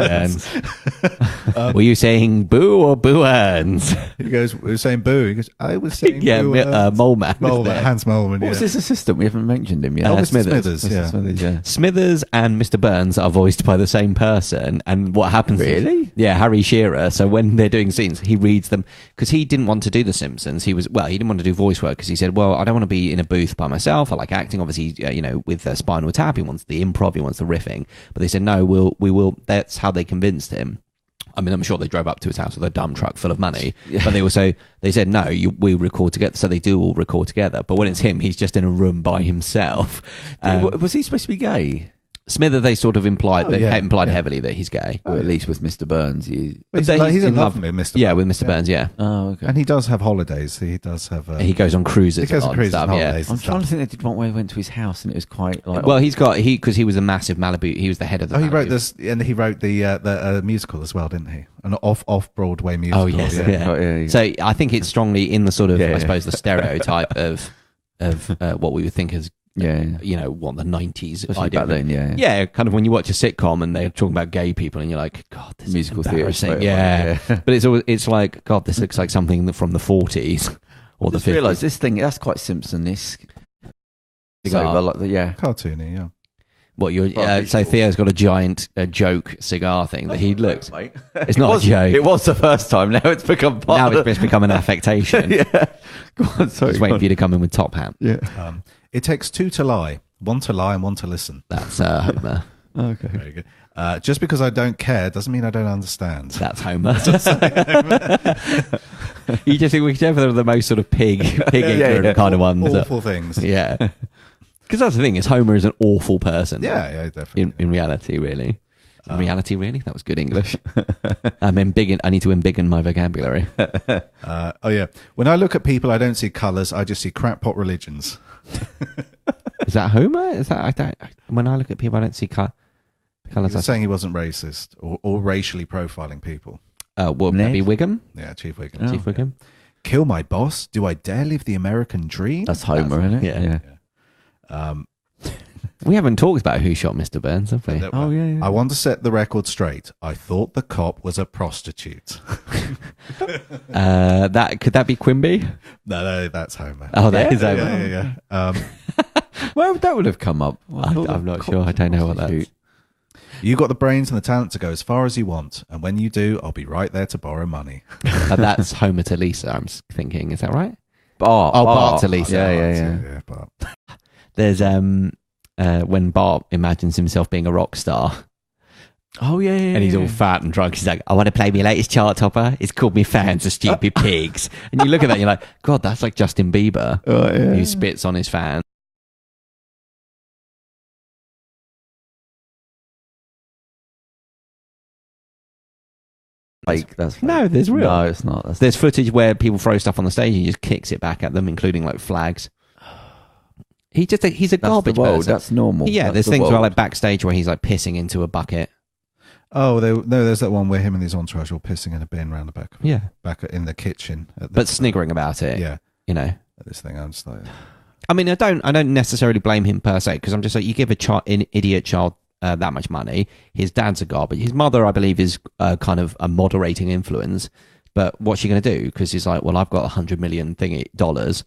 Burns. Were you saying boo or boo earns? He goes, we were saying boo. He goes, I was saying Yeah, boo. Mole Man. Hans Moleman, What was yeah. his assistant? We haven't mentioned him yet. Oh, Mr. Smithers. Smithers, yeah. Smithers, yeah. Smithers and Mr. Burns are voiced by the same person, and what happens? Really? Yeah, Harry Shearer. So when they're doing scenes, he reads them because he didn't want to do The Simpsons. He didn't want to do voice work because he said, "Well, I don't want to be in a booth by myself. I like acting. Obviously, with Spinal Tap, he wants the improv, he wants the riffing." But they said, "No, we will." That's how they convinced him. I mean, I'm sure they drove up to his house with a dump truck full of money, but they said, "No, we record together." So they do all record together. But when it's him, he's just in a room by himself. Was he supposed to be gay? Smither, they sort of implied yeah. heavily that he's gay. Or at least with Mr. Burns. He's But in love with Mr. Yeah, Burns, with Mr. Burns, yeah. Oh, okay. And he does have holidays. He does have. He goes on cruises. He goes a on lot and cruises stuff, and yeah. holidays. I'm trying to think they did one where he went to his house and it was quite like... Well, because he was a massive Malibu. He was the head of the. Oh, he Malibu. wrote this, and he wrote the musical as well, didn't he? An off Broadway musical. Oh yes, yeah. yeah. Oh, yeah. So I think it's strongly in the sort of, Yeah. I suppose, the stereotype of what we would think as yeah. what the 90s Especially idea. back then, yeah. Yeah, kind of when you watch a sitcom and they're talking about gay people and you're like, God, this Musical is theatre embarrassing. straight away, Yeah. yeah. But it's like, God, this looks like something from the 40s or the Just 50s. realise this thing, that's quite Simpson-esque. Cigar. Yeah. Cartoony, yeah. What you're Well, so Theo's got a giant joke cigar thing that he looked. Mate. It's not a joke. It was the first time. Now it's become part Now of it's just become an affectation. yeah. Go on, sorry. Just waiting for you to come in with top hat. Yeah. It takes two to lie, One to lie and one to listen. That's Homer. Okay. Very good. Just because I don't care doesn't mean I don't understand. That's Homer. You just think whichever of the most sort of ignorant kind of ones. Awful things. Yeah. Because that's the thing, is Homer is an awful person. Yeah, definitely. In reality, really. In reality, really? That was good English. I need to embiggen my vocabulary. Oh, yeah. When I look at people, I don't see colours. I just see crackpot religions. Is that Homer? When I look at people, I don't see colours. You're saying he wasn't racist or racially profiling people. Well, maybe Wiggum? Yeah, Chief Wiggum. Oh. Chief Wiggum. Kill my boss? Do I dare live the American dream? That's Homer, isn't it? Yeah. Um, we haven't talked about Who Shot Mr. Burns, have we? Oh, yeah. I want to set the record straight. I thought the cop was a prostitute. Could that be Quimby? No, that's Homer. Oh, that is Homer. Yeah. Well, that would have come up. I'm not sure. I don't know what that is. You got the brains and the talent to go as far as you want, and when you do, I'll be right there to borrow money. That's Homer to Lisa, I'm thinking. Is that right? Bart. Bart to Lisa. Yeah. Bart. There's when Bart imagines himself being a rock star. Oh, yeah. And he's all fat and drunk. He's like, I want to play my latest chart topper. It's called Me Fans Are Stupid Pigs. And you look at that and you're like, God, that's like Justin Bieber, who spits on his fans. Fake. That's fake. No, there's real. No, it's not. There's footage where people throw stuff on the stage and he just kicks it back at them, including like flags. He's a garbage person. That's normal. Yeah, there's things where like backstage where he's like pissing into a bucket. Oh, there's that one where him and his entourage were pissing in a bin around the back. Back in the kitchen. But sniggering about it. Yeah. You know. This thing, I'm just like... I mean, I don't necessarily blame him per se, because I'm just like, you give an idiot child that much money. His dad's a garbage. His mother, I believe, is kind of a moderating influence. But what's she going to do? Because he's like, well, I've got $100 million dollars,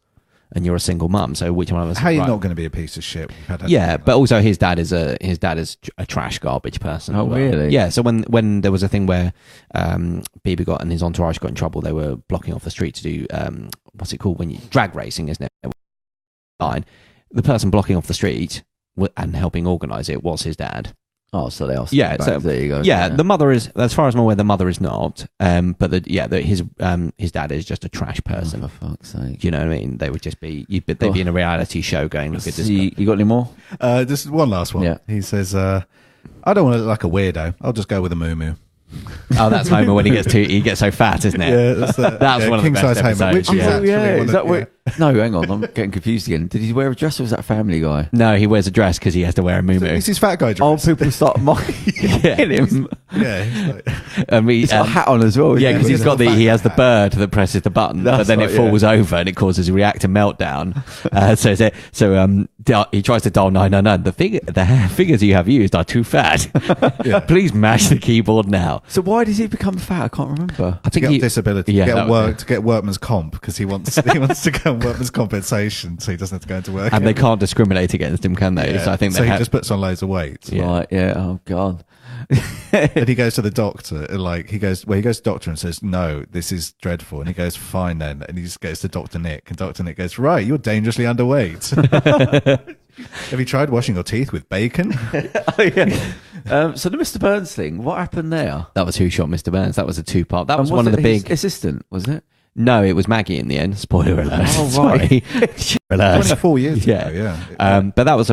and you're a single mum. So which one of us? How are you not going to be a piece of shit? But also his dad is a trash garbage person. Oh, really? Yeah. So when there was a thing where Bieber got and his entourage got in trouble, they were blocking off the street to do what's it called when you drag racing, isn't it? Fine. The person blocking off the street and helping organise it was his dad. Oh, so they are. Yeah, so there you go. Yeah, the mother is, as far as I'm aware, the mother is not. But his dad is just a trash person. Oh, for fuck's sake! Do you know what I mean? They would just be, they'd be in a reality show going, look at this. You got any more? Just one last one. Yeah. He says, "I don't want to look like a weirdo. I'll just go with a moo-moo." Oh, that's Homer when he gets so fat, isn't it? Yeah, that's one of the best episodes. Which is is that where? No, hang on, I'm getting confused again. Did he wear a dress or was that Family Guy? No, he wears a dress because he has to wear a muumuu. It's his fat guy dress. Oh, people start mocking him. Yeah, He's got a hat on as well. Yeah, because he has the bird that presses the button, but then it falls over and it causes a reactor meltdown. So he tries to dial 999. The figures you have used are too fat. Please mash the keyboard now. So why does he become fat? I can't remember. I think disability. To get workman's comp because he wants to go on workman's compensation, so he doesn't have to go into work. And they can't discriminate against him, can they? Yeah. So I think he just puts on loads of weight. Yeah. Right? Yeah. Oh God. And he goes to the doctor, he goes to the doctor and says, "No, this is dreadful." And he goes, "Fine then." And he just goes to Dr. Nick, and Dr. Nick goes, "Right, you're dangerously underweight. Have you tried washing your teeth with bacon?" Oh, yeah. So the Mr. Burns thing, what happened there? That was Who Shot Mr. Burns. That was a two-part. That was one of the big assistant, was it? No, it was Maggie in the end. Spoiler alert. Oh, right. Alert. 24 years ago, yeah. But that was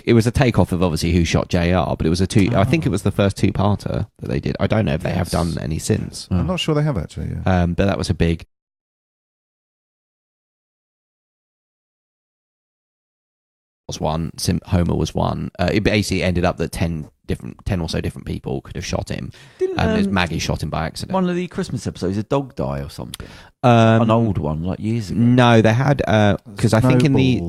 it was a takeoff of obviously Who Shot JR, but it was I think it was the first two-parter that they did. I don't know if they have done any since. I'm not sure they have actually, yeah. But that was a big... was one. Homer was one. It basically ended up that 10 or so different people could have shot him. And Maggie shot him by accident. One of the Christmas episodes, a dog die or something. An old one, like years ago. No, they had because I think in the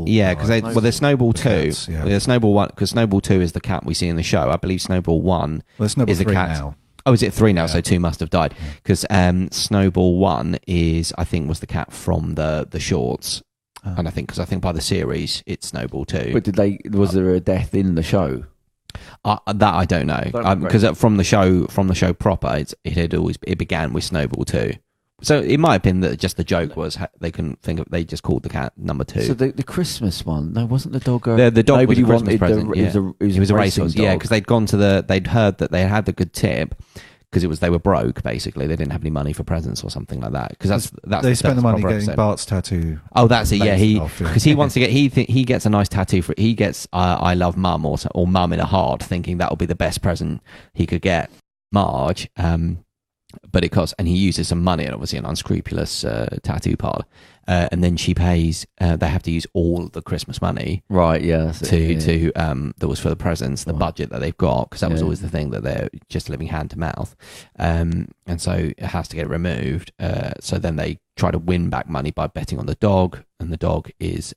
there's Snowball 2. Cats, yeah. There's Snowball 1 because Snowball 2 is the cat we see in the show. I believe Snowball 1 Snowball is the 3 cat. now. Oh, is it 3 now? Yeah. So 2 must have died because Snowball 1 was the cat from the shorts. And I think by the series it's Snowball 2. But was there a death in the show? That I don't know because from the show proper it began with Snowball 2 So it might have been that just the joke was they couldn't think of. They just called the cat number 2. So the Christmas one, no, wasn't the dog? The dog was nobody a Christmas wanted present. He was a racehorse. Yeah, because they'd gone to they'd heard that they had the good tip because they were broke. Basically, they didn't have any money for presents or something like that. Because that's they spent the money proper getting episode. Bart's tattoo. Oh, that's it. Yeah, because he off, wants to get he gets a nice tattoo for he gets I love mum or mum in a heart, thinking that will be the best present he could get Marge. But it costs, and he uses some money, and obviously an unscrupulous tattoo parlor. And then she pays. They have to use all the Christmas money, right? Yeah, that was for the presents, the budget that they've got, because that was always the thing that they're just living hand to mouth, and so it has to get removed. So then they try to win back money by betting on the dog, and the dog is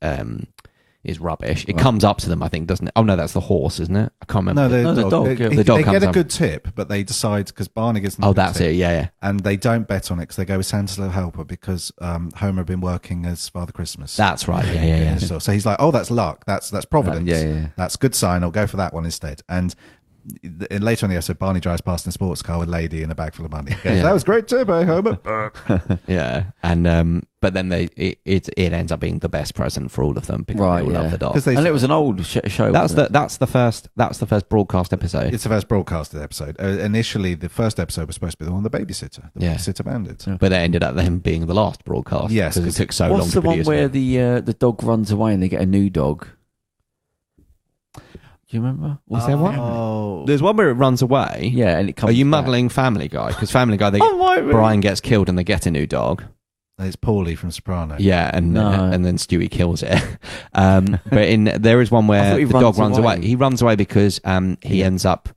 rubbish. It comes up to them, I think, doesn't it? Oh no, that's the horse, isn't it? I can't remember. No, the dog. The dog they comes get a up. good tip, but they decide because Barney gives them. Oh, that's it. Yeah. And they don't bet on it because they go with Santa's Little Helper because Homer had been working as Father Christmas. That's right. Yeah. So he's like, oh, that's luck. That's providence. Yeah. That's a good sign. I'll go for that one instead. And later on the episode, Barney drives past in a sports car with Lady in a bag full of money. Goes, that was great tip, Homer. Yeah, and but then it ends up being the best present for all of them because they all love the dog. And it was an old show. That's the first broadcast episode. It's the first broadcasted episode. Initially, the first episode was supposed to be the one with the babysitter, Babysitter Bandit. Yeah. But it ended up then being the last broadcast. Yes, because it took so long to produce. What's the one where the dog runs away and they get a new dog? Do you remember? Was there one? Oh, There's one where it runs away. Yeah, and it comes. Are you back. muddling Family Guy? Because Family Guy, Brian gets killed and they get a new dog. it's Paulie from Soprano. Yeah, and then Stewie kills it. But there is one where the dog runs away. He runs away because he ends up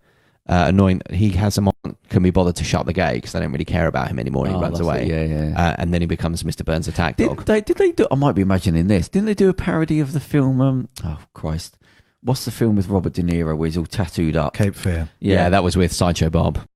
annoying. He has someone can be bothered to shut the gate because they don't really care about him anymore. And he runs away. And then he becomes Mr. Burns' attack dog. Did they do? I might be imagining this. Didn't they do a parody of the film? Oh Christ. What's the film with Robert De Niro where he's all tattooed up? Cape Fear. Yeah, that was with Sideshow Bob.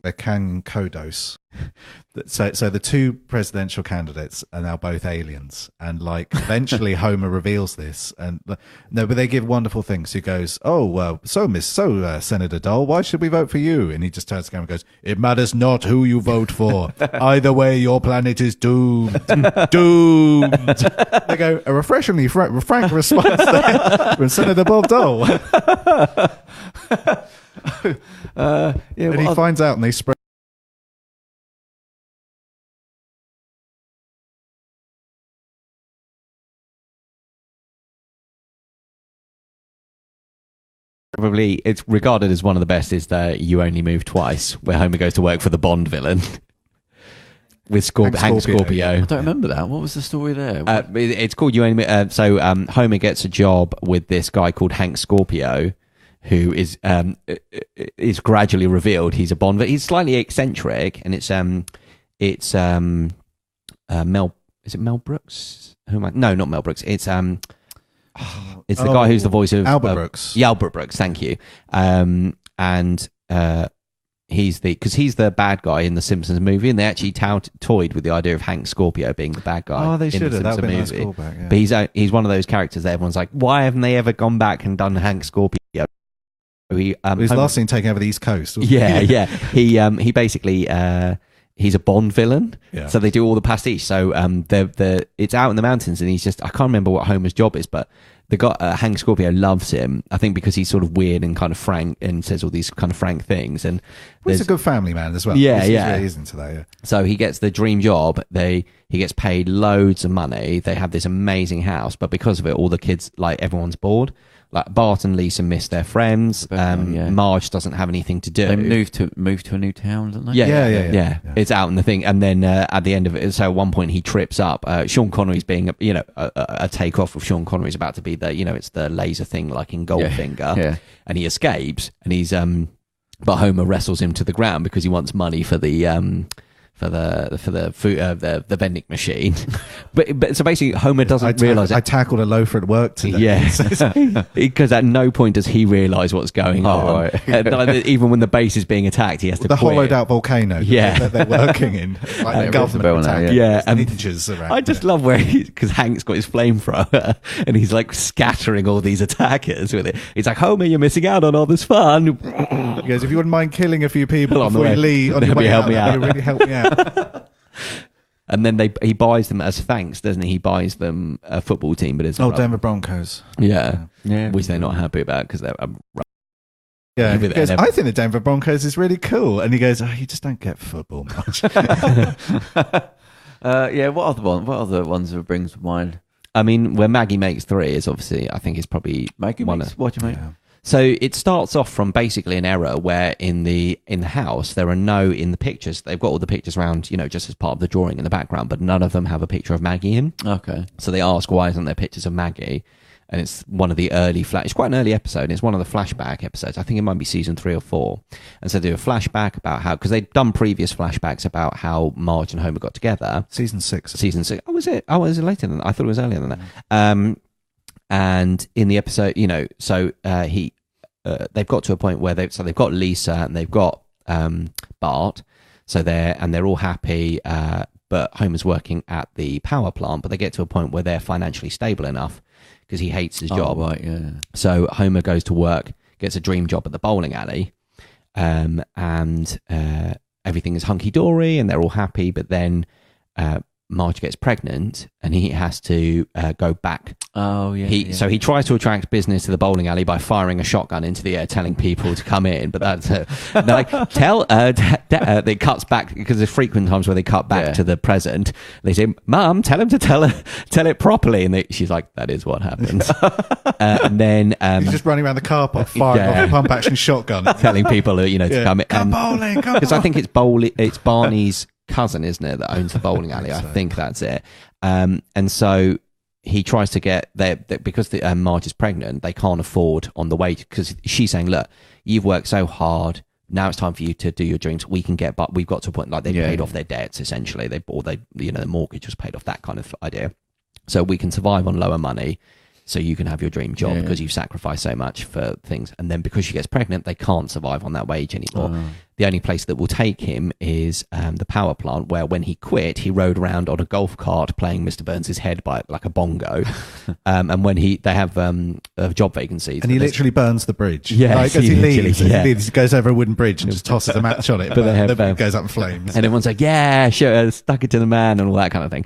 A Can Kodos. So the two presidential candidates are now both aliens, and like eventually Homer reveals this, and but they give wonderful things. He goes, Senator Dole, why should we vote for you? And he just turns to the camera and goes, it matters not who you vote for. Either way, your planet is doomed. Doomed. They go, a refreshingly frank response there from Senator Bob Dole. And he finds out and they spread. Probably it's regarded as one of the best is the You Only Move Twice, where Homer goes to work for the Bond villain with Hank Scorpio. I don't remember that. What was the story there? It's called You Only Move. Homer gets a job with this guy called Hank Scorpio, who is gradually revealed he's a Bond. He's slightly eccentric, and it's Mel. Is it Mel Brooks? Who am I? No, not Mel Brooks. It's the guy who's the voice of Albert Brooks. Yeah, Albert Brooks. Thank you. He's the bad guy in the Simpsons movie, and they actually toyed with the idea of Hank Scorpio being the bad guy. Oh, they in should the have. That would be a nice movie. callback. Yeah. But he's one of those characters that everyone's like, why haven't they ever gone back and done Hank Scorpio? He was last seen taking over the East Coast. Yeah. He basically he's a Bond villain. Yeah. So they do all the pastiche. So it's out in the mountains, and he's just I can't remember what Homer's job is, but the guy Hank Scorpio loves him. I think because he's sort of weird and kind of frank and says all these kind of frank things. And he's a good family man as well. Yeah, He's into that. Yeah. So he gets the dream job. He gets paid loads of money. They have this amazing house, but because of it, all the kids, like everyone's bored. Like Bart and Lisa miss their friends. Marge doesn't have anything to do. They moved to a new town, didn't they? Yeah. It's out in the thing, and then at the end of it, so at one point he trips up. Sean Connery's being, a takeoff of Sean Connery's about to be the, it's the laser thing like in Goldfinger, and he escapes, and he's but Homer wrestles him to the ground because he wants money for the food, the vending machine. but so basically Homer doesn't realize I tackled a loafer at work today. Yeah, because at no point does he realize what's going on. Right. Even when the base is being attacked, he has to the quit. hollowed out volcano that they're working in, like the government attack. And ninjas around. I just love where because Hank's got his flamethrower and he's like scattering all these attackers with it. He's like, Homer, you're missing out on all this fun. He goes, if you wouldn't mind killing a few people before you leave, help me out. You really help me out. And then he buys them as thanks, doesn't he? He buys them a football team, but it's Denver Broncos. Yeah, which they're not happy about because they're he goes, I think the Denver Broncos is really cool, and he goes, you just don't get football much. What other ones that brings to mind? I mean, where Maggie makes 3 is obviously, I think, is probably Maggie makes. What do you mean? Yeah. So it starts off from basically an error where in the house there are in the pictures, they've got all the pictures around, just as part of the drawing in the background, but none of them have a picture of Maggie in. Okay. So they ask, why isn't there pictures of Maggie? And it's one of the early it's quite an early episode. It's one of the flashback episodes. I think it might be season 3 or 4. And so they do a flashback about how, because they've done previous flashbacks about how Marge and Homer got together. Season 6. Oh, was it? Oh, was it later than that? I thought it was earlier than that. And in the episode, they've got to a point where they've got Lisa and they've got Bart, so they're all happy. But Homer's working at the power plant, but they get to a point where they're financially stable enough because he hates his job. Right, yeah. So Homer goes to work, gets a dream job at the bowling alley, and everything is hunky dory and they're all happy. But then Marge gets pregnant and he has to go back. Oh, yeah. So he tries to attract business to the bowling alley by firing a shotgun into the air, telling people to come in. But that's it cuts back because there's frequent times where they cut back to the present. They say, "Mum, tell him to tell it properly," and she's like, "That is what happened." And then he's just running around the car park firing off a pump action shotgun, telling people to come in. Come bowling, because I think it's Barney's cousin, isn't it, that owns the bowling alley? I think that's it. And so he tries to get there because Marge is pregnant. They can't afford on the way because she's saying, "Look, you've worked so hard. Now it's time for you to do your dreams. We can get, but we've got to a point like they paid off their debts essentially. The mortgage was paid off, that kind of idea. So we can survive on lower money." So you can have your dream job because you've sacrificed so much for things. And then because she gets pregnant, they can't survive on that wage anymore. The only place that will take him is the power plant, where when he quit, he rode around on a golf cart playing Mr. Burns' head by like a bongo. And when they have job vacancies. And he literally burns the bridge. Yeah. As he leaves, he goes over a wooden bridge and just tosses a match on it. But it goes up in flames. And everyone's like, "Yeah, sure, stuck it to the man," and all that kind of thing.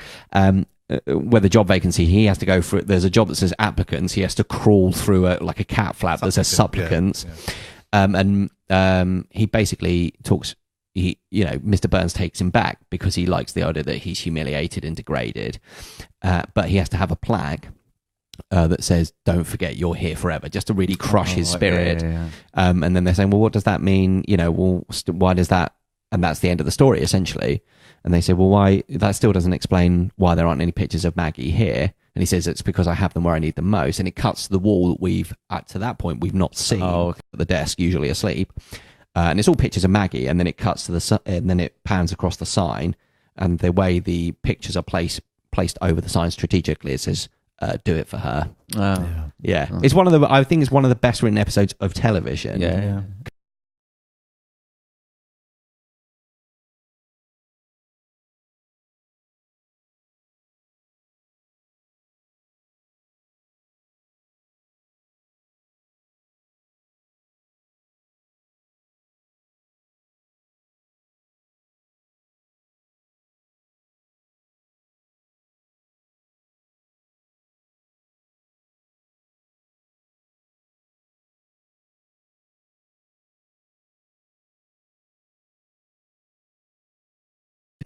Where the job vacancy, he has to go for it. There's a job that says applicants. He has to crawl through a cat flap that says supplicants. And he basically talks. Mr. Burns takes him back because he likes the idea that he's humiliated and degraded. But he has to have a plaque that says, "Don't forget, you're here forever," just to really crush his spirit. And then they're saying, "Well, what does that mean? Why does that?" And that's the end of the story, essentially. And they say, "Well, why?" That still doesn't explain why there aren't any pictures of Maggie here. And he says, "It's because I have them where I need them most." And it cuts to the wall that to that point we've not seen at the desk, usually asleep. And it's all pictures of Maggie. And then it cuts to and then it pans across the sign. And the way the pictures are placed over the sign strategically, it says, "Do it for her." Yeah. It's I think it's one of the best written episodes of television. Yeah.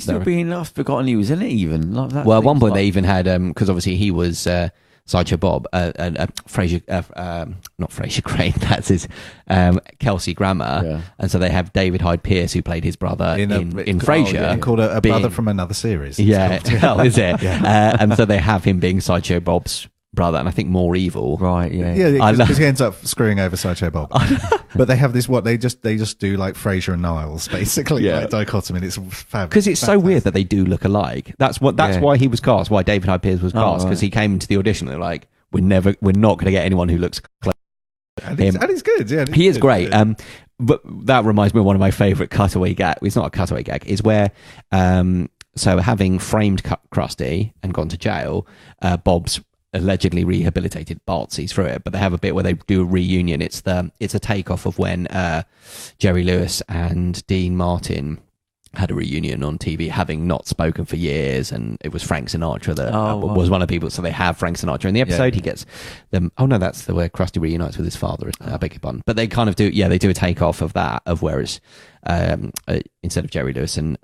still being forgotten he was in it even? Like that Well, at one point they even had, because obviously he was Sideshow Bob, Fraser, not Fraser Crane, that's his, Kelsey Grammer. And so they have David Hyde Pierce, who played his brother in Frasier. Called a brother from another series. Yeah, is it? And so they have him being Sideshow Bob's brother, and I think more evil. Right, because he ends up screwing over Sideshow Bob. But they have this, they just do like Frasier and Niles, basically, like dichotomy, and it's fabulous. Because it's so weird that they do look alike. That's why he was cast, why David Hyde Pierce was cast, because he came into the audition and they're like, we're not going to get anyone who looks close. And he's good, yeah. He is great. Yeah. But that reminds me of one of my favourite cutaway gags. It's not a cutaway gag, is where so having framed Krusty and gone to jail, Bob's allegedly rehabilitated Bart sees through it, but they have a bit where they do a reunion. It's a takeoff of when Jerry Lewis and Dean Martin had a reunion on TV, having not spoken for years, and it was Frank Sinatra that was one of the people. So they have Frank Sinatra in the episode. He gets them. Oh no, that's the where Krusty reunites with his father. I beg your pardon. But they kind of do. Yeah, they do a takeoff of that. Of whereas instead of Jerry Lewis and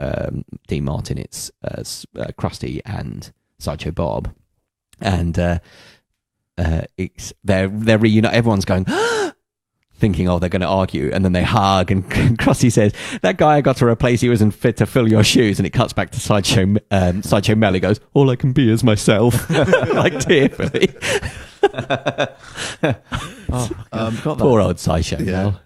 Dean Martin, it's Krusty and Sideshow Bob. And it's they're reunited. Everyone's going thinking, they're going to argue, and then they hug, and Krusty says, that guy I got to replace, he wasn't fit to fill your shoes. And it cuts back to Sideshow Mel. He goes, all I can be is myself. Like tearfully. Poor old Sideshow Mel.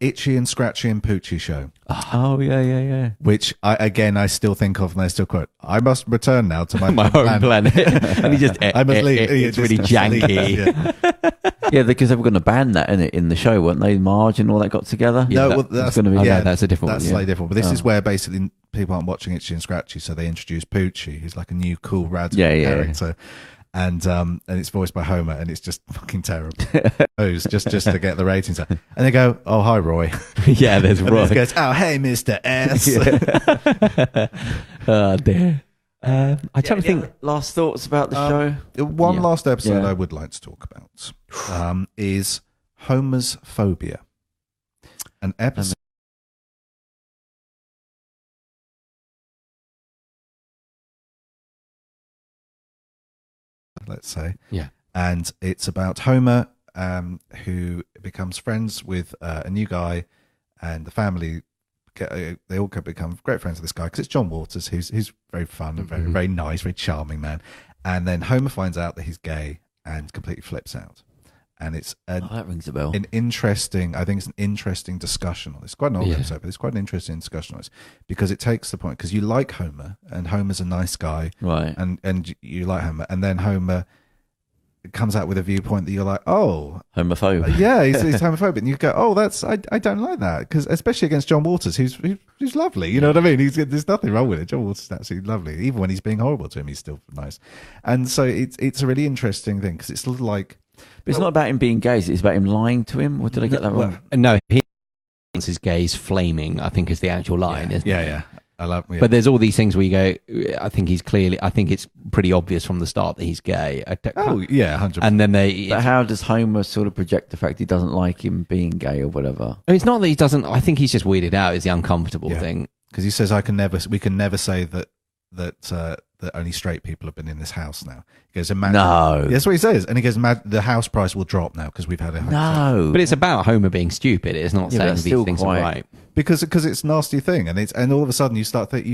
Itchy and Scratchy and Poochie Show. Oh, yeah. Which, I still think of, and I still quote, I must return now to my home planet. And he just, I must leave. It's really janky. Yeah, because they were going to ban that in the show, weren't they? Marge and all that got together. No, that's going to be. That's a different one. That's slightly different. But this is where basically people aren't watching Itchy and Scratchy, so they introduce Poochie, who's like a new cool radical character. And it's voiced by Homer, and it's just fucking terrible. just to get the ratings up. And they go, oh, hi, Roy. Yeah, there's Roy. He goes, oh, hey, Mr. S. Oh, dear. I try to think. Last thoughts about the show? One last episode I would like to talk about is Homer's Phobia. An episode. Let's say. Yeah. And it's about Homer, who becomes friends with a new guy, and the family, they all become great friends with this guy because it's John Waters, who's very fun and very, very nice, very charming man. And then Homer finds out that he's gay and completely flips out. And it's that rings a bell. I think it's an interesting discussion on this. It's quite an old episode, but it's quite an interesting discussion on this because it takes the point, because you like Homer, and Homer's a nice guy, right? And you like Homer, and then Homer comes out with a viewpoint that you're like, oh, homophobic. Yeah, he's homophobic, and you go, oh, I don't like that, because especially against John Waters, who's lovely. You know what I mean? There's nothing wrong with it. John Waters is absolutely lovely. Even when he's being horrible to him, he's still nice. And so it's a really interesting thing because it's like. But it's not about him being gay. It's about him lying to him. Or did I get that wrong? No, he wants his gays flaming, I think is the actual line. Isn't it? Yeah. I love. Yeah. But there's all these things where you go, I think it's pretty obvious from the start that he's gay. 100%. And then But how does Homer sort of project the fact he doesn't like him being gay or whatever? It's not that he doesn't. I think he's just weirded out. Is the uncomfortable thing, because he says, we can never say that only straight people have been in this house now. He goes, imagine. No. That's what he says. And he goes, the house price will drop now because we've had a No. But it's about Homer being stupid. It's not saying these things are right. Because it's a nasty thing. And all of a sudden you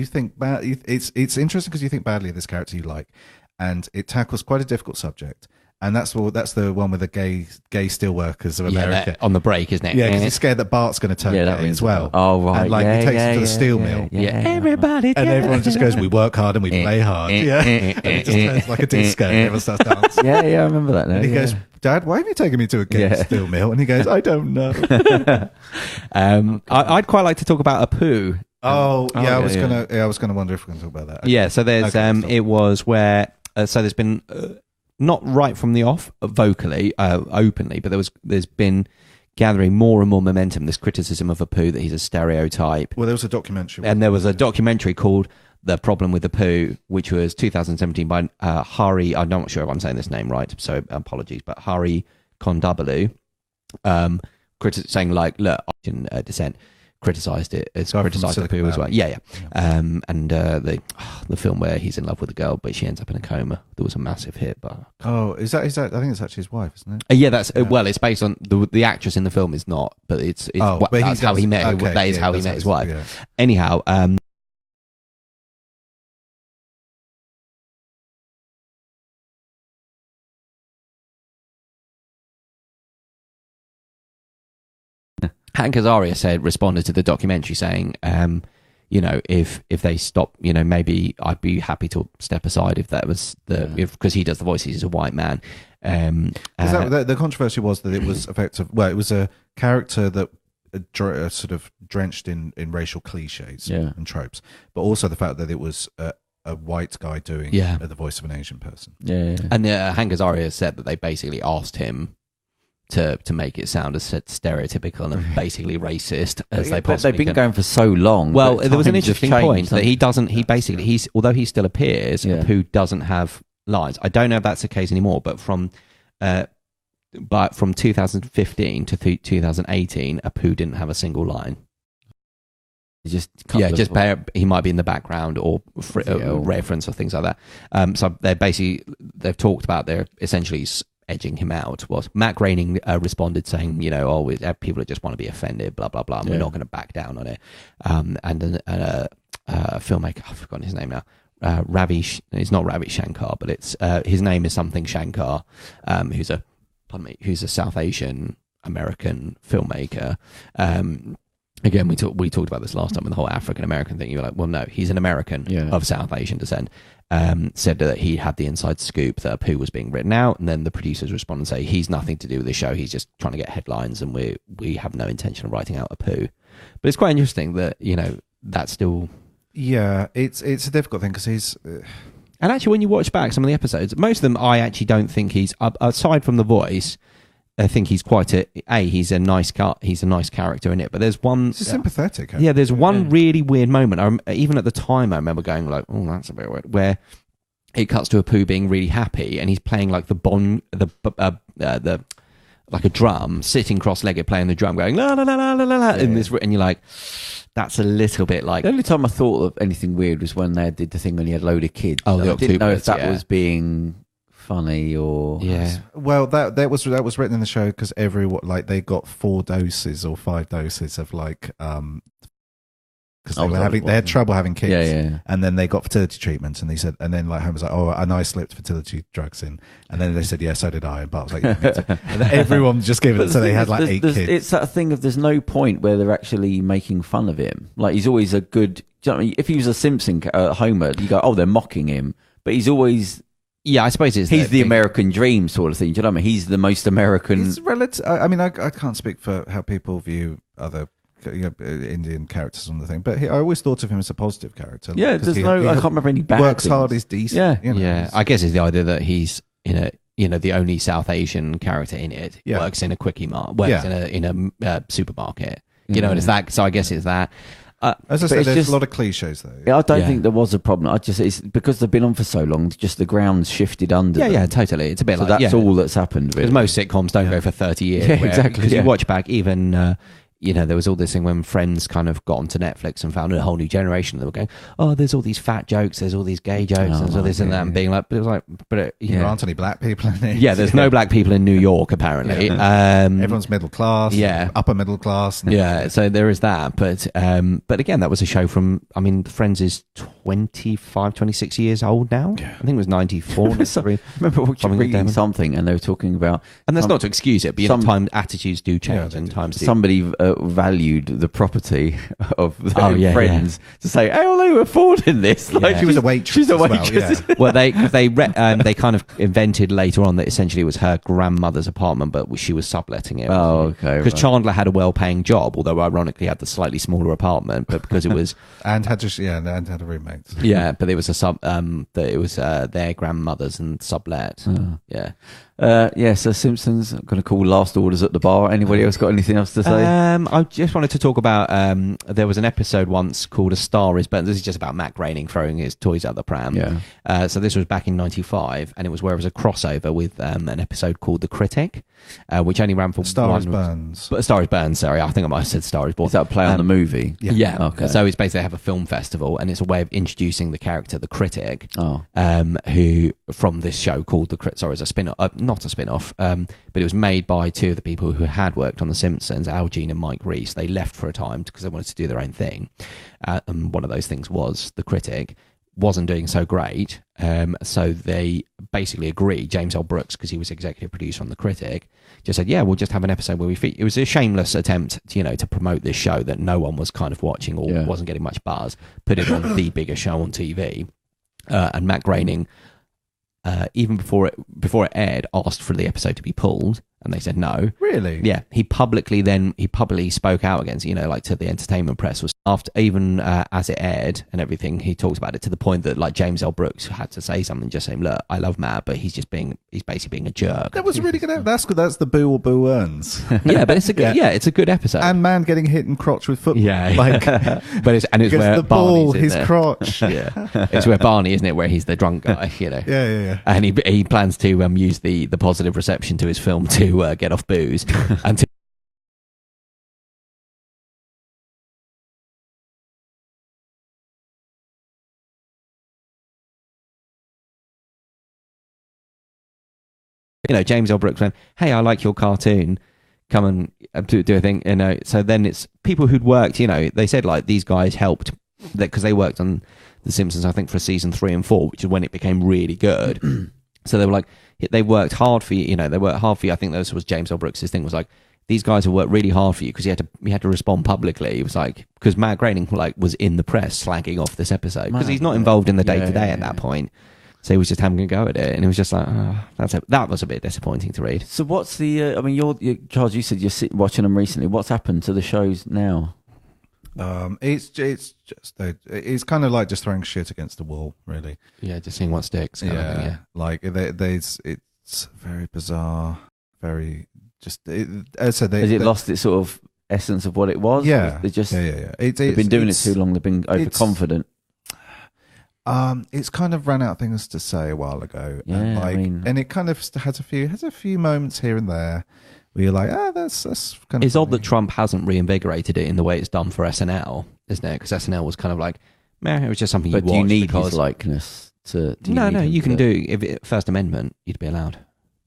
think bad. It's interesting because you think badly of this character you like. And it tackles quite a difficult subject. And that's the one with the gay steelworkers of America. On the break, isn't it? Yeah, because he's scared that Bart's going to turn gay as well. Oh, right. And he takes him to the steel mill. Yeah. Everybody. And everyone just goes, we work hard and we play hard. Yeah. And it just turns like a disco and everyone starts dancing. Yeah, I remember that now. And he goes, Dad, why have you taken me to a gay steel mill? And he goes, I don't know. I'd quite like to talk about A Poo. I was gonna wonder if we're gonna talk about that. Yeah, so there's it was where so there's been not right from the off vocally, openly, but there's been gathering more and more momentum, this criticism of A Poo, that he's a stereotype. Well, there was a documentary. And there was a documentary called The Problem with A Poo, which was 2017 by Hari, I'm not sure if I'm saying this name right, so apologies, but Hari Kondabalu, saying like, look, in dissent, criticised it. It's Guy from criticised A Silicon Poo as well. Valley. Yeah. And the film where he's in love with a girl, but she ends up in a coma. There was a massive hit, but Oh, is that? I think it's actually his wife, isn't it? yeah, that's well. It's based on the actress in the film is not, but But that's how he met. okay, That is yeah, how he that's met his how wife. yeah. Anyhow, Hank Azaria responded to the documentary saying, if they stop, maybe I'd be happy to step aside if that was because he does the voice, he's a white man. The controversy was that it was effective. Well, it was a character that sort of drenched in racial cliches and tropes, but also the fact that it was a white guy doing the voice of an Asian person. And Hank Azaria said that they basically asked him to make it sound as stereotypical and basically racist as they possibly They've been can. going for so long. Well, there was an times have interesting changed, point that haven't he doesn't. He basically although he still appears, Pooh doesn't have lines. I don't know if that's the case anymore, but from 2015 to 2018, A Poo didn't have a single line. He might be in the background or reference or things like that. So they've talked about they're essentially edging him out. Was Matt Groening responded saying, people just want to be offended, blah blah blah, and we're not going to back down on it. And a filmmaker, I've forgotten his name now. It's not Ravi Shankar, but it's his name is something Shankar, who's a South Asian American filmmaker. Again, we talked about this last time with the whole African American thing. You're like, well, no, he's an American of South Asian descent. Said that he had the inside scoop that A Poo was being written out, and then the producers respond and say he's nothing to do with the show. He's just trying to get headlines, and we have no intention of writing out A Poo. But it's quite interesting that that's still. Yeah, it's a difficult thing because he's. And actually, when you watch back some of the episodes, most of them I actually don't think he's aside from the voice. I think he's quite he's a nice character in it, but there's one. He's sympathetic. Yeah, there's one really weird moment. Even at the time, I remember going like, "Oh, that's a bit weird." Where it cuts to A Poo being really happy, and he's playing like the like a drum, sitting cross-legged, playing the drum, going la la la la la la, and you're like, that's a little bit like. The only time I thought of anything weird was when they did the thing when he had a load of kids. Oh, I didn't know if that was being funny or well that was written in the show because they got 4 doses or 5 doses of because they had trouble having kids, and then they got fertility treatment, and they said, and then like Homer's like, oh, and I slipped fertility drugs in, and then they said, yeah, so did I, and Bart was like, and then everyone just gave it, so they had like 8 kids. It's that thing of there's no point where they're actually making fun of him. Like he's always a good. Do you know what I mean? If he was a Simpson Homer, you go, oh, they're mocking him, but he's always. Yeah, I suppose he's the American dream sort of thing. Do you know what I mean? He's the most American. It's relative. I mean, I can't speak for how people view other Indian characters on the thing, but I always thought of him as a positive character. Yeah, I can't remember any bad. Works things. hard, is decent. Yeah. I guess it's the idea that he's the only South Asian character in it. Works in a quickie mart. Works in a supermarket. And it's that. So I guess it's that. As I said, there's a lot of cliches though. I don't think there was a problem. It's because they've been on for so long. Just the ground's shifted under. Yeah, totally. It's a bit that's all that's happened. Because most sitcoms don't go for 30 years. Yeah, exactly. Because you watch back, even there was all this thing when Friends kind of got onto Netflix and found a whole new generation. They were going, oh, there's all these fat jokes, there's all these gay jokes, there's all this and that, and being like, but it was like, there aren't any black people in it. Yeah, there's no black people in New York apparently. Everyone's middle class. Yeah, upper middle class. Yeah, so there is that. But again, that was a show from. I mean, Friends is 26 years old now. Yeah. I think it was 94. I remember reading something, and they were talking about, and that's not to excuse it, but time attitudes do change, and times do. Somebody valued the property of Friends to say, "Hey, well, they were affording this." Like she was a waitress. She's a waitress. Well, they kind of invented later on that essentially it was her grandmother's apartment, but she was subletting it. Oh, okay. Because Chandler had a well-paying job, although ironically had the slightly smaller apartment, but because it was and had a roommate. Yeah, but it was their grandmother's and sublet. Yeah. So Simpsons, I'm going to call last orders at the bar. Anybody else got anything else to say? I just wanted to talk about. There was an episode once called "A Star Is Born." This is just about Matt Groening throwing his toys out the pram. Yeah. So this was back in '95, and it was where it was a crossover with an episode called "The Critic," which only ran for Star Is Burns. But Star Is Born. Sorry, I think I might have said Star Is Born. Is that a play on the movie? Yeah. Okay. So it's basically they have a film festival, and it's a way of introducing the character, the critic, Oh. who from this show called the Critic. Sorry, it's a spin-off, not a spin-off, but it was made by two of the people who had worked on The Simpsons, Al Jean and Mike Reiss. They left for a time because they wanted to do their own thing, and one of those things was the Critic. Wasn't doing so great, so they basically agreed. James L. Brooks, because he was executive producer on The Critic, just said, "Yeah, we'll just have an episode where we feature." It was a shameless attempt, to promote this show that no one was kind of watching or wasn't getting much buzz. Put it on the biggest show on TV, and Matt Groening, even before it aired, asked for the episode to be pulled, and they said no. Really? Yeah, he publicly spoke out against, to the entertainment press. Was after even as it aired and everything, he talked about it to the point that like James L. Brooks had to say something, just saying, "Look, I love Matt, but he's basically being a jerk." That was a really good. That's good. That's the Boo or Boo Earns. Yeah, but it's a good, it's a good episode. And man getting hit in crotch with football. Yeah, like, but it's where the Barney's ball, in his there. crotch. Yeah, it's where Barney, isn't it? Where he's the drunk guy, Yeah. And he plans to use the positive reception to his film to get off booze and to James L. Brooks went, "Hey, I like your cartoon. Come and do a thing." So then it's people who'd worked. They said like these guys helped because they worked on The Simpsons, I think, for season 3 and 4, which is when it became really good. So they were like, they worked hard for you. They worked hard for you. I think this was James L. Brooks' thing, was like, these guys have worked really hard for you, because he had to respond publicly. It was like, because Matt Groening was in the press slagging off this episode because he's not involved in the day to day at that point. So he was just having a go at it, and it was just like, that was a bit disappointing to read. So what's the? Charles, you said you're watching them recently. What's happened to the shows now? It's kind of like just throwing shit against the wall, really. Yeah, just seeing what sticks. Kind of thing, yeah. Like it's very bizarre, very just. As I said, has it lost its sort of essence of what it was? Yeah, they just yeah. They've been doing it too long. They've been overconfident. It's kind of ran out of things to say a while ago. Yeah, and it kind of has a few moments here and there where you're like, that's kind of. It's odd that Trump hasn't reinvigorated it in the way it's done for SNL, isn't it? Because SNL was kind of like, it was just something. But you do you watched need because his likeness to? No, you can do First Amendment. You'd be allowed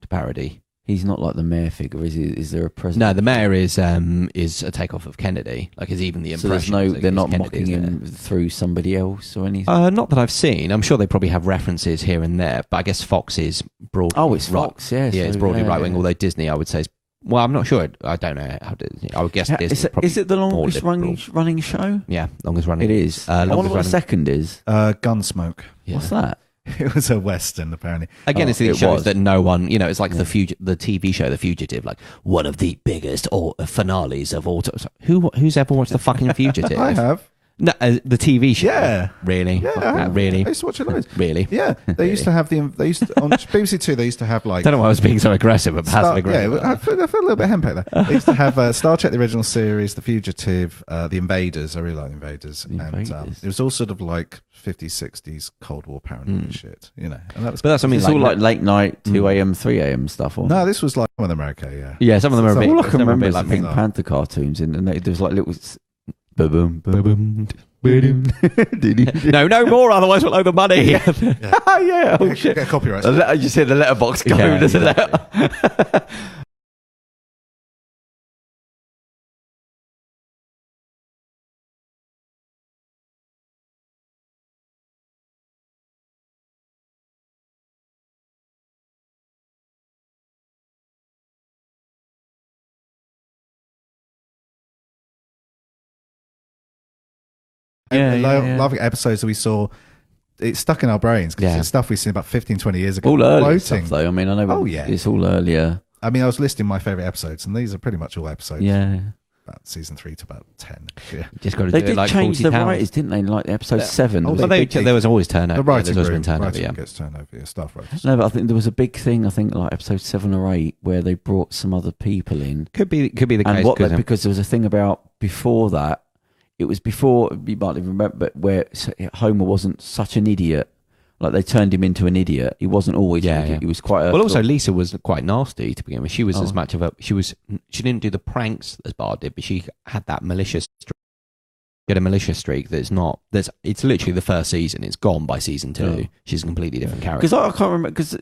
to parody. He's not like the mayor figure, is he? Is there a president? No, the mayor is a takeoff of Kennedy. Like, is even the impression. So they're not mocking him through somebody else or anything. Not that I've seen. I'm sure they probably have references here and there, but I guess Fox is broadly. Oh, it's Fox, yeah. Yeah, it's broadly right wing. Although Disney, I would say, well, I'm not sure. I don't know how Disney. I would guess Disney. Is it the longest running show? Yeah, longest running. It is. I wonder what the second is. Gunsmoke. Yeah. What's that? It was a Western, apparently. Again, it's these shows that no one, it's like the TV show, The Fugitive, like one of the biggest finales of all time. Who's ever watched The fucking Fugitive? I have. No, the TV show. Yeah. Really? Yeah. Really? I used to watch it loads. Really? Yeah. They used to have on BBC Two. They used to have like. I don't know why I was being so aggressive, but passive aggressive. Yeah, I feel a little bit henpecked there. They used to have Star Trek: The Original Series, The Fugitive, The Invaders. I really like The Invaders. It was all sort of like 50s, 60s Cold War paranoid shit, And that was. But that's what I mean. It's all like late night, 2 a.m., 3 a.m. stuff. No, this was like Some of America. Yeah. Yeah, some of them are a bit. All I can remember is like the Pink Panther cartoons, and there was like little. No more, otherwise we'll owe the money. Yeah. Oh shit. Get copyright. I just hear the letterbox go. Yeah, There's a exactly. letter. Loving episodes that we saw. It's stuck in our brains because it's stuff we've seen about 15, 20 years ago. All early stuff, though. I know. Oh, yeah. It's all earlier. I was listing my favourite episodes, and these are pretty much all episodes. Yeah. about season 3 to about 10. Yeah. Just got to They do it did like change 40 the towns. writers, didn't they? Like episode 7. Oh, Was Well, it- there was always turnover. The writing There's always been room, turnover. writing Yeah. gets turned over. Yeah, staff writers. no, but I think there was a big thing. I think like episode 7 or 8 where they brought some other people in. Could be the And case. what they, 'cause, because there was a thing about before that. It was before, you might even remember, where Homer wasn't such an idiot. Like they turned him into an idiot. He wasn't always. Yeah, an idiot. yeah. He was quite. A, well, also Lisa was quite nasty to begin with. She was Oh. as much of a she didn't do the pranks as Bart did, but she had that malicious. Get a malicious streak that's not. It's literally the first season. It's gone by season 2. Oh. She's a completely different character. because I can't remember. Because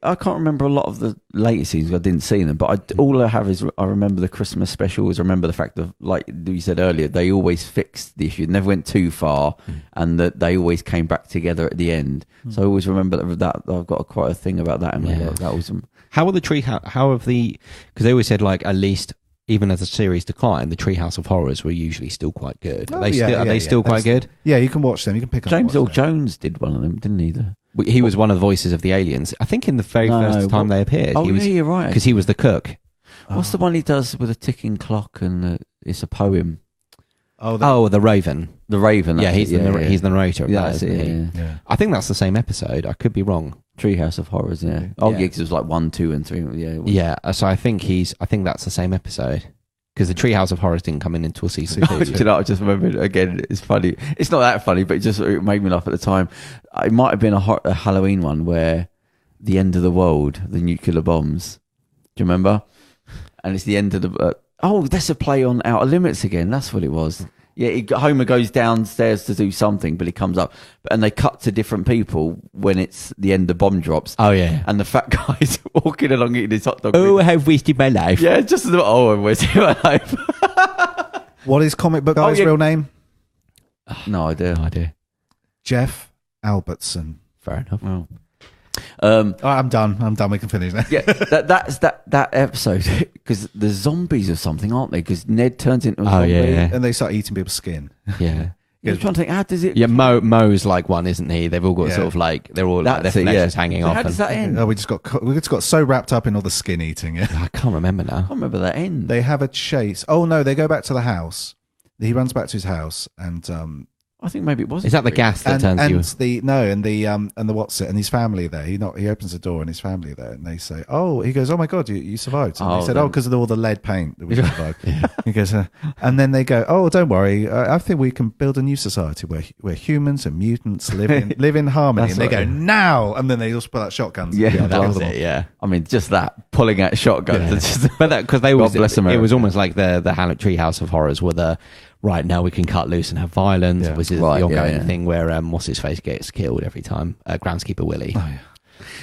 I can't remember a lot of the later seasons. I didn't see them, but all I have is I remember the Christmas specials. I remember the fact that, like you said earlier, they always fixed the issue. It never went too far, and that they always came back together at the end. So I always remember that. I've got quite a thing about that in my life. That was. How are the tree? How have the? Because they always said like at least. Even as the series declined, the Treehouse of Horrors were usually still quite good. Are they still quite good? Yeah, you can watch them. You can pick up. James Earl watch them. Jones did one of them, didn't he? He was one of the voices of the aliens. I think in the very first time they appeared. Oh, he was, yeah, you're right. Because he was the cook. What's the one he does with a ticking clock and it's a poem? Oh, the Raven. The Raven. Yeah, he's the narrator. Of Yeah, that, that's isn't it. he? Yeah. I think that's the same episode. I could be wrong. Treehouse of Horrors. Yeah. Oh, Yeah. yeah, 'cause it was like 1, 2, and 3. Yeah. It was. Yeah. So I think that's the same episode. Because the Treehouse of Horrors didn't come in until season 2. Do you know, I just remembered again. It's funny. It's not that funny, but it made me laugh at the time. It might have been a Halloween one where the end of the world, the nuclear bombs. Do you remember? And it's the end of the. That's a play on Outer Limits again. That's what it was. Yeah, Homer goes downstairs to do something, but he comes up, and they cut to different people when it's the end of bomb drops. Oh yeah. And the fat guy's walking along eating his hot dog. Oh, I have wasted my life. Yeah, just where's my life? What is comic book guy's real name? No idea. Jeff Albertson. Fair enough. Well, All right, I'm done. We can finish now. yeah, that's that episode because the zombies or something, aren't they? Because Ned turns into a zombie. yeah. And they start eating people's skin. Yeah. I'm trying to think, how does it? Yeah, Mo's like one, isn't he? They've all got Yeah. sort of like they're all like their That's it, flesh yeah. is hanging So off. how does that end? Oh, we just got so wrapped up in all the skin eating. Yeah. I can't remember now. I can't remember that end. They have a chase. Oh no, they go back to the house. He runs back to his house, and I think maybe it was. Is that the gas that turns you? and the what's it, and his family there. He opens the door and his family there, and they say, "Oh," he goes, "Oh my god, you survived." And they said, then- "Oh, because of all the lead paint that we survived." He goes, and then they go, "Oh, don't worry, I think we can build a new society where humans and mutants live in harmony." That's And they go, right. "Now!" And then they also pull out shotguns. Yeah, and that kill was them all. it, yeah. I mean, just that pulling out shotguns. But that because they God bless it America. was almost like the Treehouse of Horrors were the right now we can cut loose and have violence, Yeah. which is Right, the ongoing yeah. thing where what's his face gets killed every time. Groundskeeper Willie. Oh,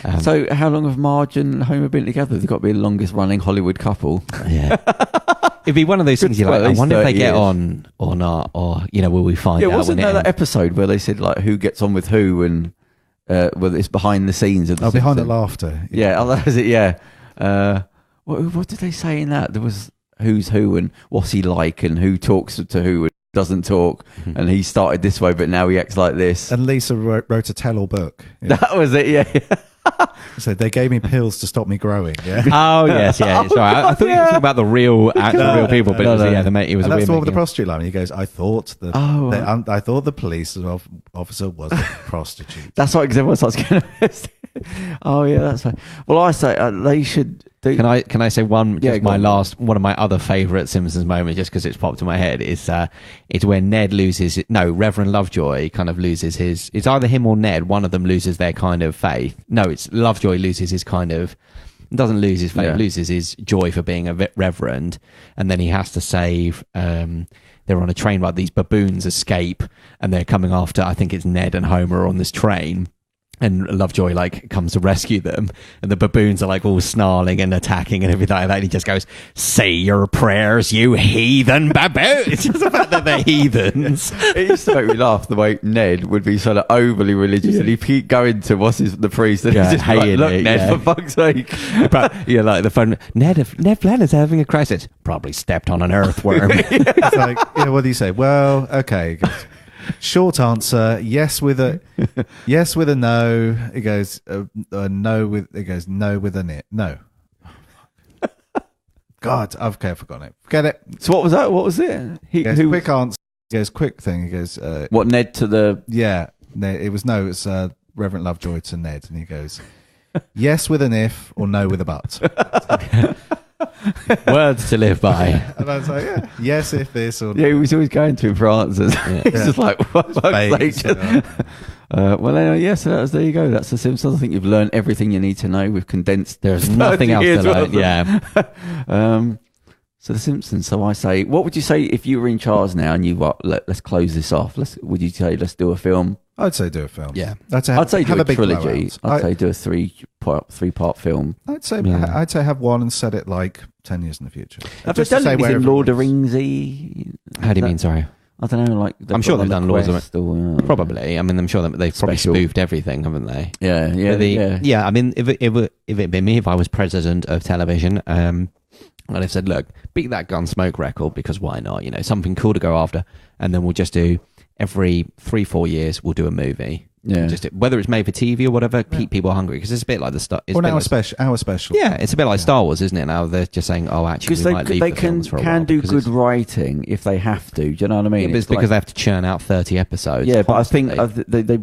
yeah. So, how long have Marge and Homer been together? They've got to be the longest running Hollywood couple. Yeah. It'd be one of those things you're Well, like, at I least wonder if they 30 get years. on or not, or will we find Yeah, out wasn't when there it that ends? episode where they said like who gets on with who and whether it's behind the scenes? Of the Behind the Simpsons? laughter. Yeah, that was it. Yeah. What did they say in that? There was who's who and what's he like and who talks to who and doesn't talk, and he started this way, but now he acts like this. And Lisa wrote a tell-all book. Yeah. That was it. Yeah. So they gave me pills to stop me growing. Yeah. Oh yes, yeah. Oh, Sorry, I thought you were yeah. talking about the real real people, but No, it was, no. yeah, the mate. It was And a that's weird the one with the making. prostitute line. He goes, I thought I thought the police officer was a prostitute. That's right, because everyone starts getting arrested. Oh yeah, that's right. Well, I say they should do. Can I say one? Yeah, Just go my on. last one of my other favourite Simpsons moments, just because it's popped in my head, is it's when Ned loses. No, Reverend Lovejoy kind of loses his. It's either him or Ned. One of them loses their kind of faith. No, it's Lovejoy loses his kind of. Doesn't lose his faith, Yeah. loses his joy for being a reverend, and then he has to save. They're on a train ride. These baboons escape, and they're coming after. I think it's Ned and Homer are on this train. And Lovejoy like comes to rescue them, and the baboons are like all snarling and attacking and everything like that. And he just goes, "Say your prayers, you heathen baboons!" It's just the fact that they're heathens. It used to make me laugh the way Ned would be sort of overly religious, and he'd keep going to the priest, and Yeah, he's just like, hating "Look, it, Ned, yeah. for fuck's sake!" But yeah, like the phone. Ned Flanders having a crisis. Probably stepped on an earthworm. It's like, what do you say? Well, okay. He goes, short answer, yes with a no. It goes no with no with a no. God, okay, I've forgotten it. Forget it. So what was that? What was it? Quick answer. He goes, quick thing. He goes, what, Ned to the... Yeah. It was Reverend Lovejoy to Ned. And he goes, yes with an if or no with a but. Words to live by. And I was like, yeah, yes if this or... Yeah, he was always going to him for answers. He's just like, what? Well, anyway, so there you go. That's the Simpsons. I think you've learned everything you need to know. We've condensed. There's nothing else to learn. Yeah. So the Simpsons. So I say, what would you say if you were in charge now and you let's close this off? Would you say let's do a film? I'd say do a film. Yeah. I'd say do have a big trilogy. blowout. I'd say do a three-part film. I'd say have one and set it like 10 years in the future. Have they done it in Lord of Ringsy? How do you mean? Sorry. I don't know. Like I'm sure they've done Lords of Rings. Probably. I mean, I'm sure that they've probably Special. spoofed everything, haven't they? Yeah. Yeah. I mean, if it'd been me, if I was president of television, I'd have said, look, beat that Gunsmoke record because why not? You know, something cool to go after, and then we'll just do every 3-4 years we'll do a movie. Yeah. Just whether it's made for TV or whatever, keep people hungry because it's a bit like the stuff. Or our special. Yeah, it's a bit like Star Wars, isn't it? Now they're just saying, oh, actually, Because we might leave they the films for a can while do because good writing if they have to. Do you know what I mean? Yeah, but it's because they have to churn out 30 episodes. Yeah, but I think constantly. they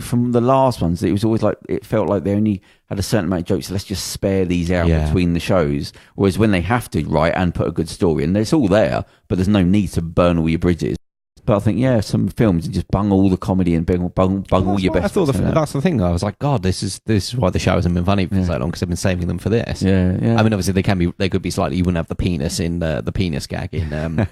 from the last ones, it was always like it felt like they only had a certain amount of jokes. So let's just spare these out between the shows. Whereas when they have to write and put a good story, and it's all there, but there's no need to burn all your bridges. But I think, some films, you just bung all the comedy and bung all your best. I thought that's the thing. I was like, God, this is why the show hasn't been funny for so long because they've been saving them for this. Yeah. I mean, obviously they could be slightly. You wouldn't have the penis in the penis gag in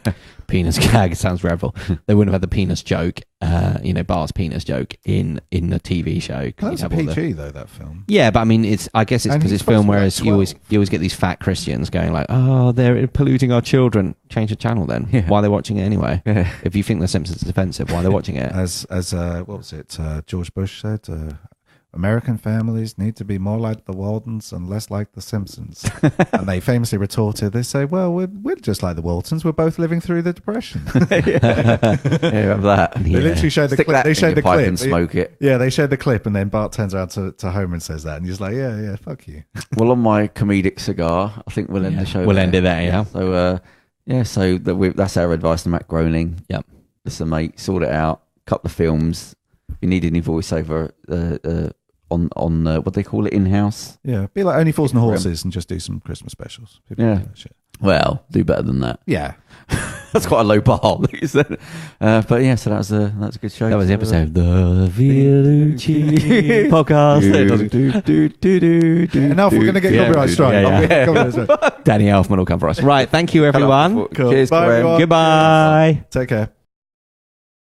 penis gag sounds dreadful. They wouldn't have had the penis joke, Bart's penis joke in the TV show. That's a PG though, that film. Yeah, but I mean, I guess it's because it's film. Whereas you always get these fat Christians going like, oh, they're polluting our children. Change the channel then. Yeah. Why are they watching it anyway? Yeah. If you think The Simpsons is offensive, why are they watching it? As what was it? George Bush said, American families need to be more like the Waldens and less like the Simpsons. And they famously retorted, they say, well, we're just like the Waltons. We're both living through the Depression. Have that. They literally showed the Stick clip. that They in showed your the pipe clip. and smoke it. Yeah, they showed the clip, and then Bart turns around to Homer and says that, and he's like, yeah, fuck you. Well, on my comedic cigar, I think we'll end the show. We'll end it there, yeah. So, that's our advice to Matt Groening. Yep. Listen, mate, sort it out. Cut the films. If you need any voiceover on what do they call it, in-house? Yeah, be like Only Fools and Horses and just do some Christmas specials. People do that shit. Well, do better than that. Yeah. That's quite a low bar. But so that was a good show. That was the episode. The Vialucci Podcast. Enough, we're going to get copyright strike. Danny Elfman will come for us. Right, thank you everyone. Cool. Cheers, Bye, everyone. Goodbye. Take care.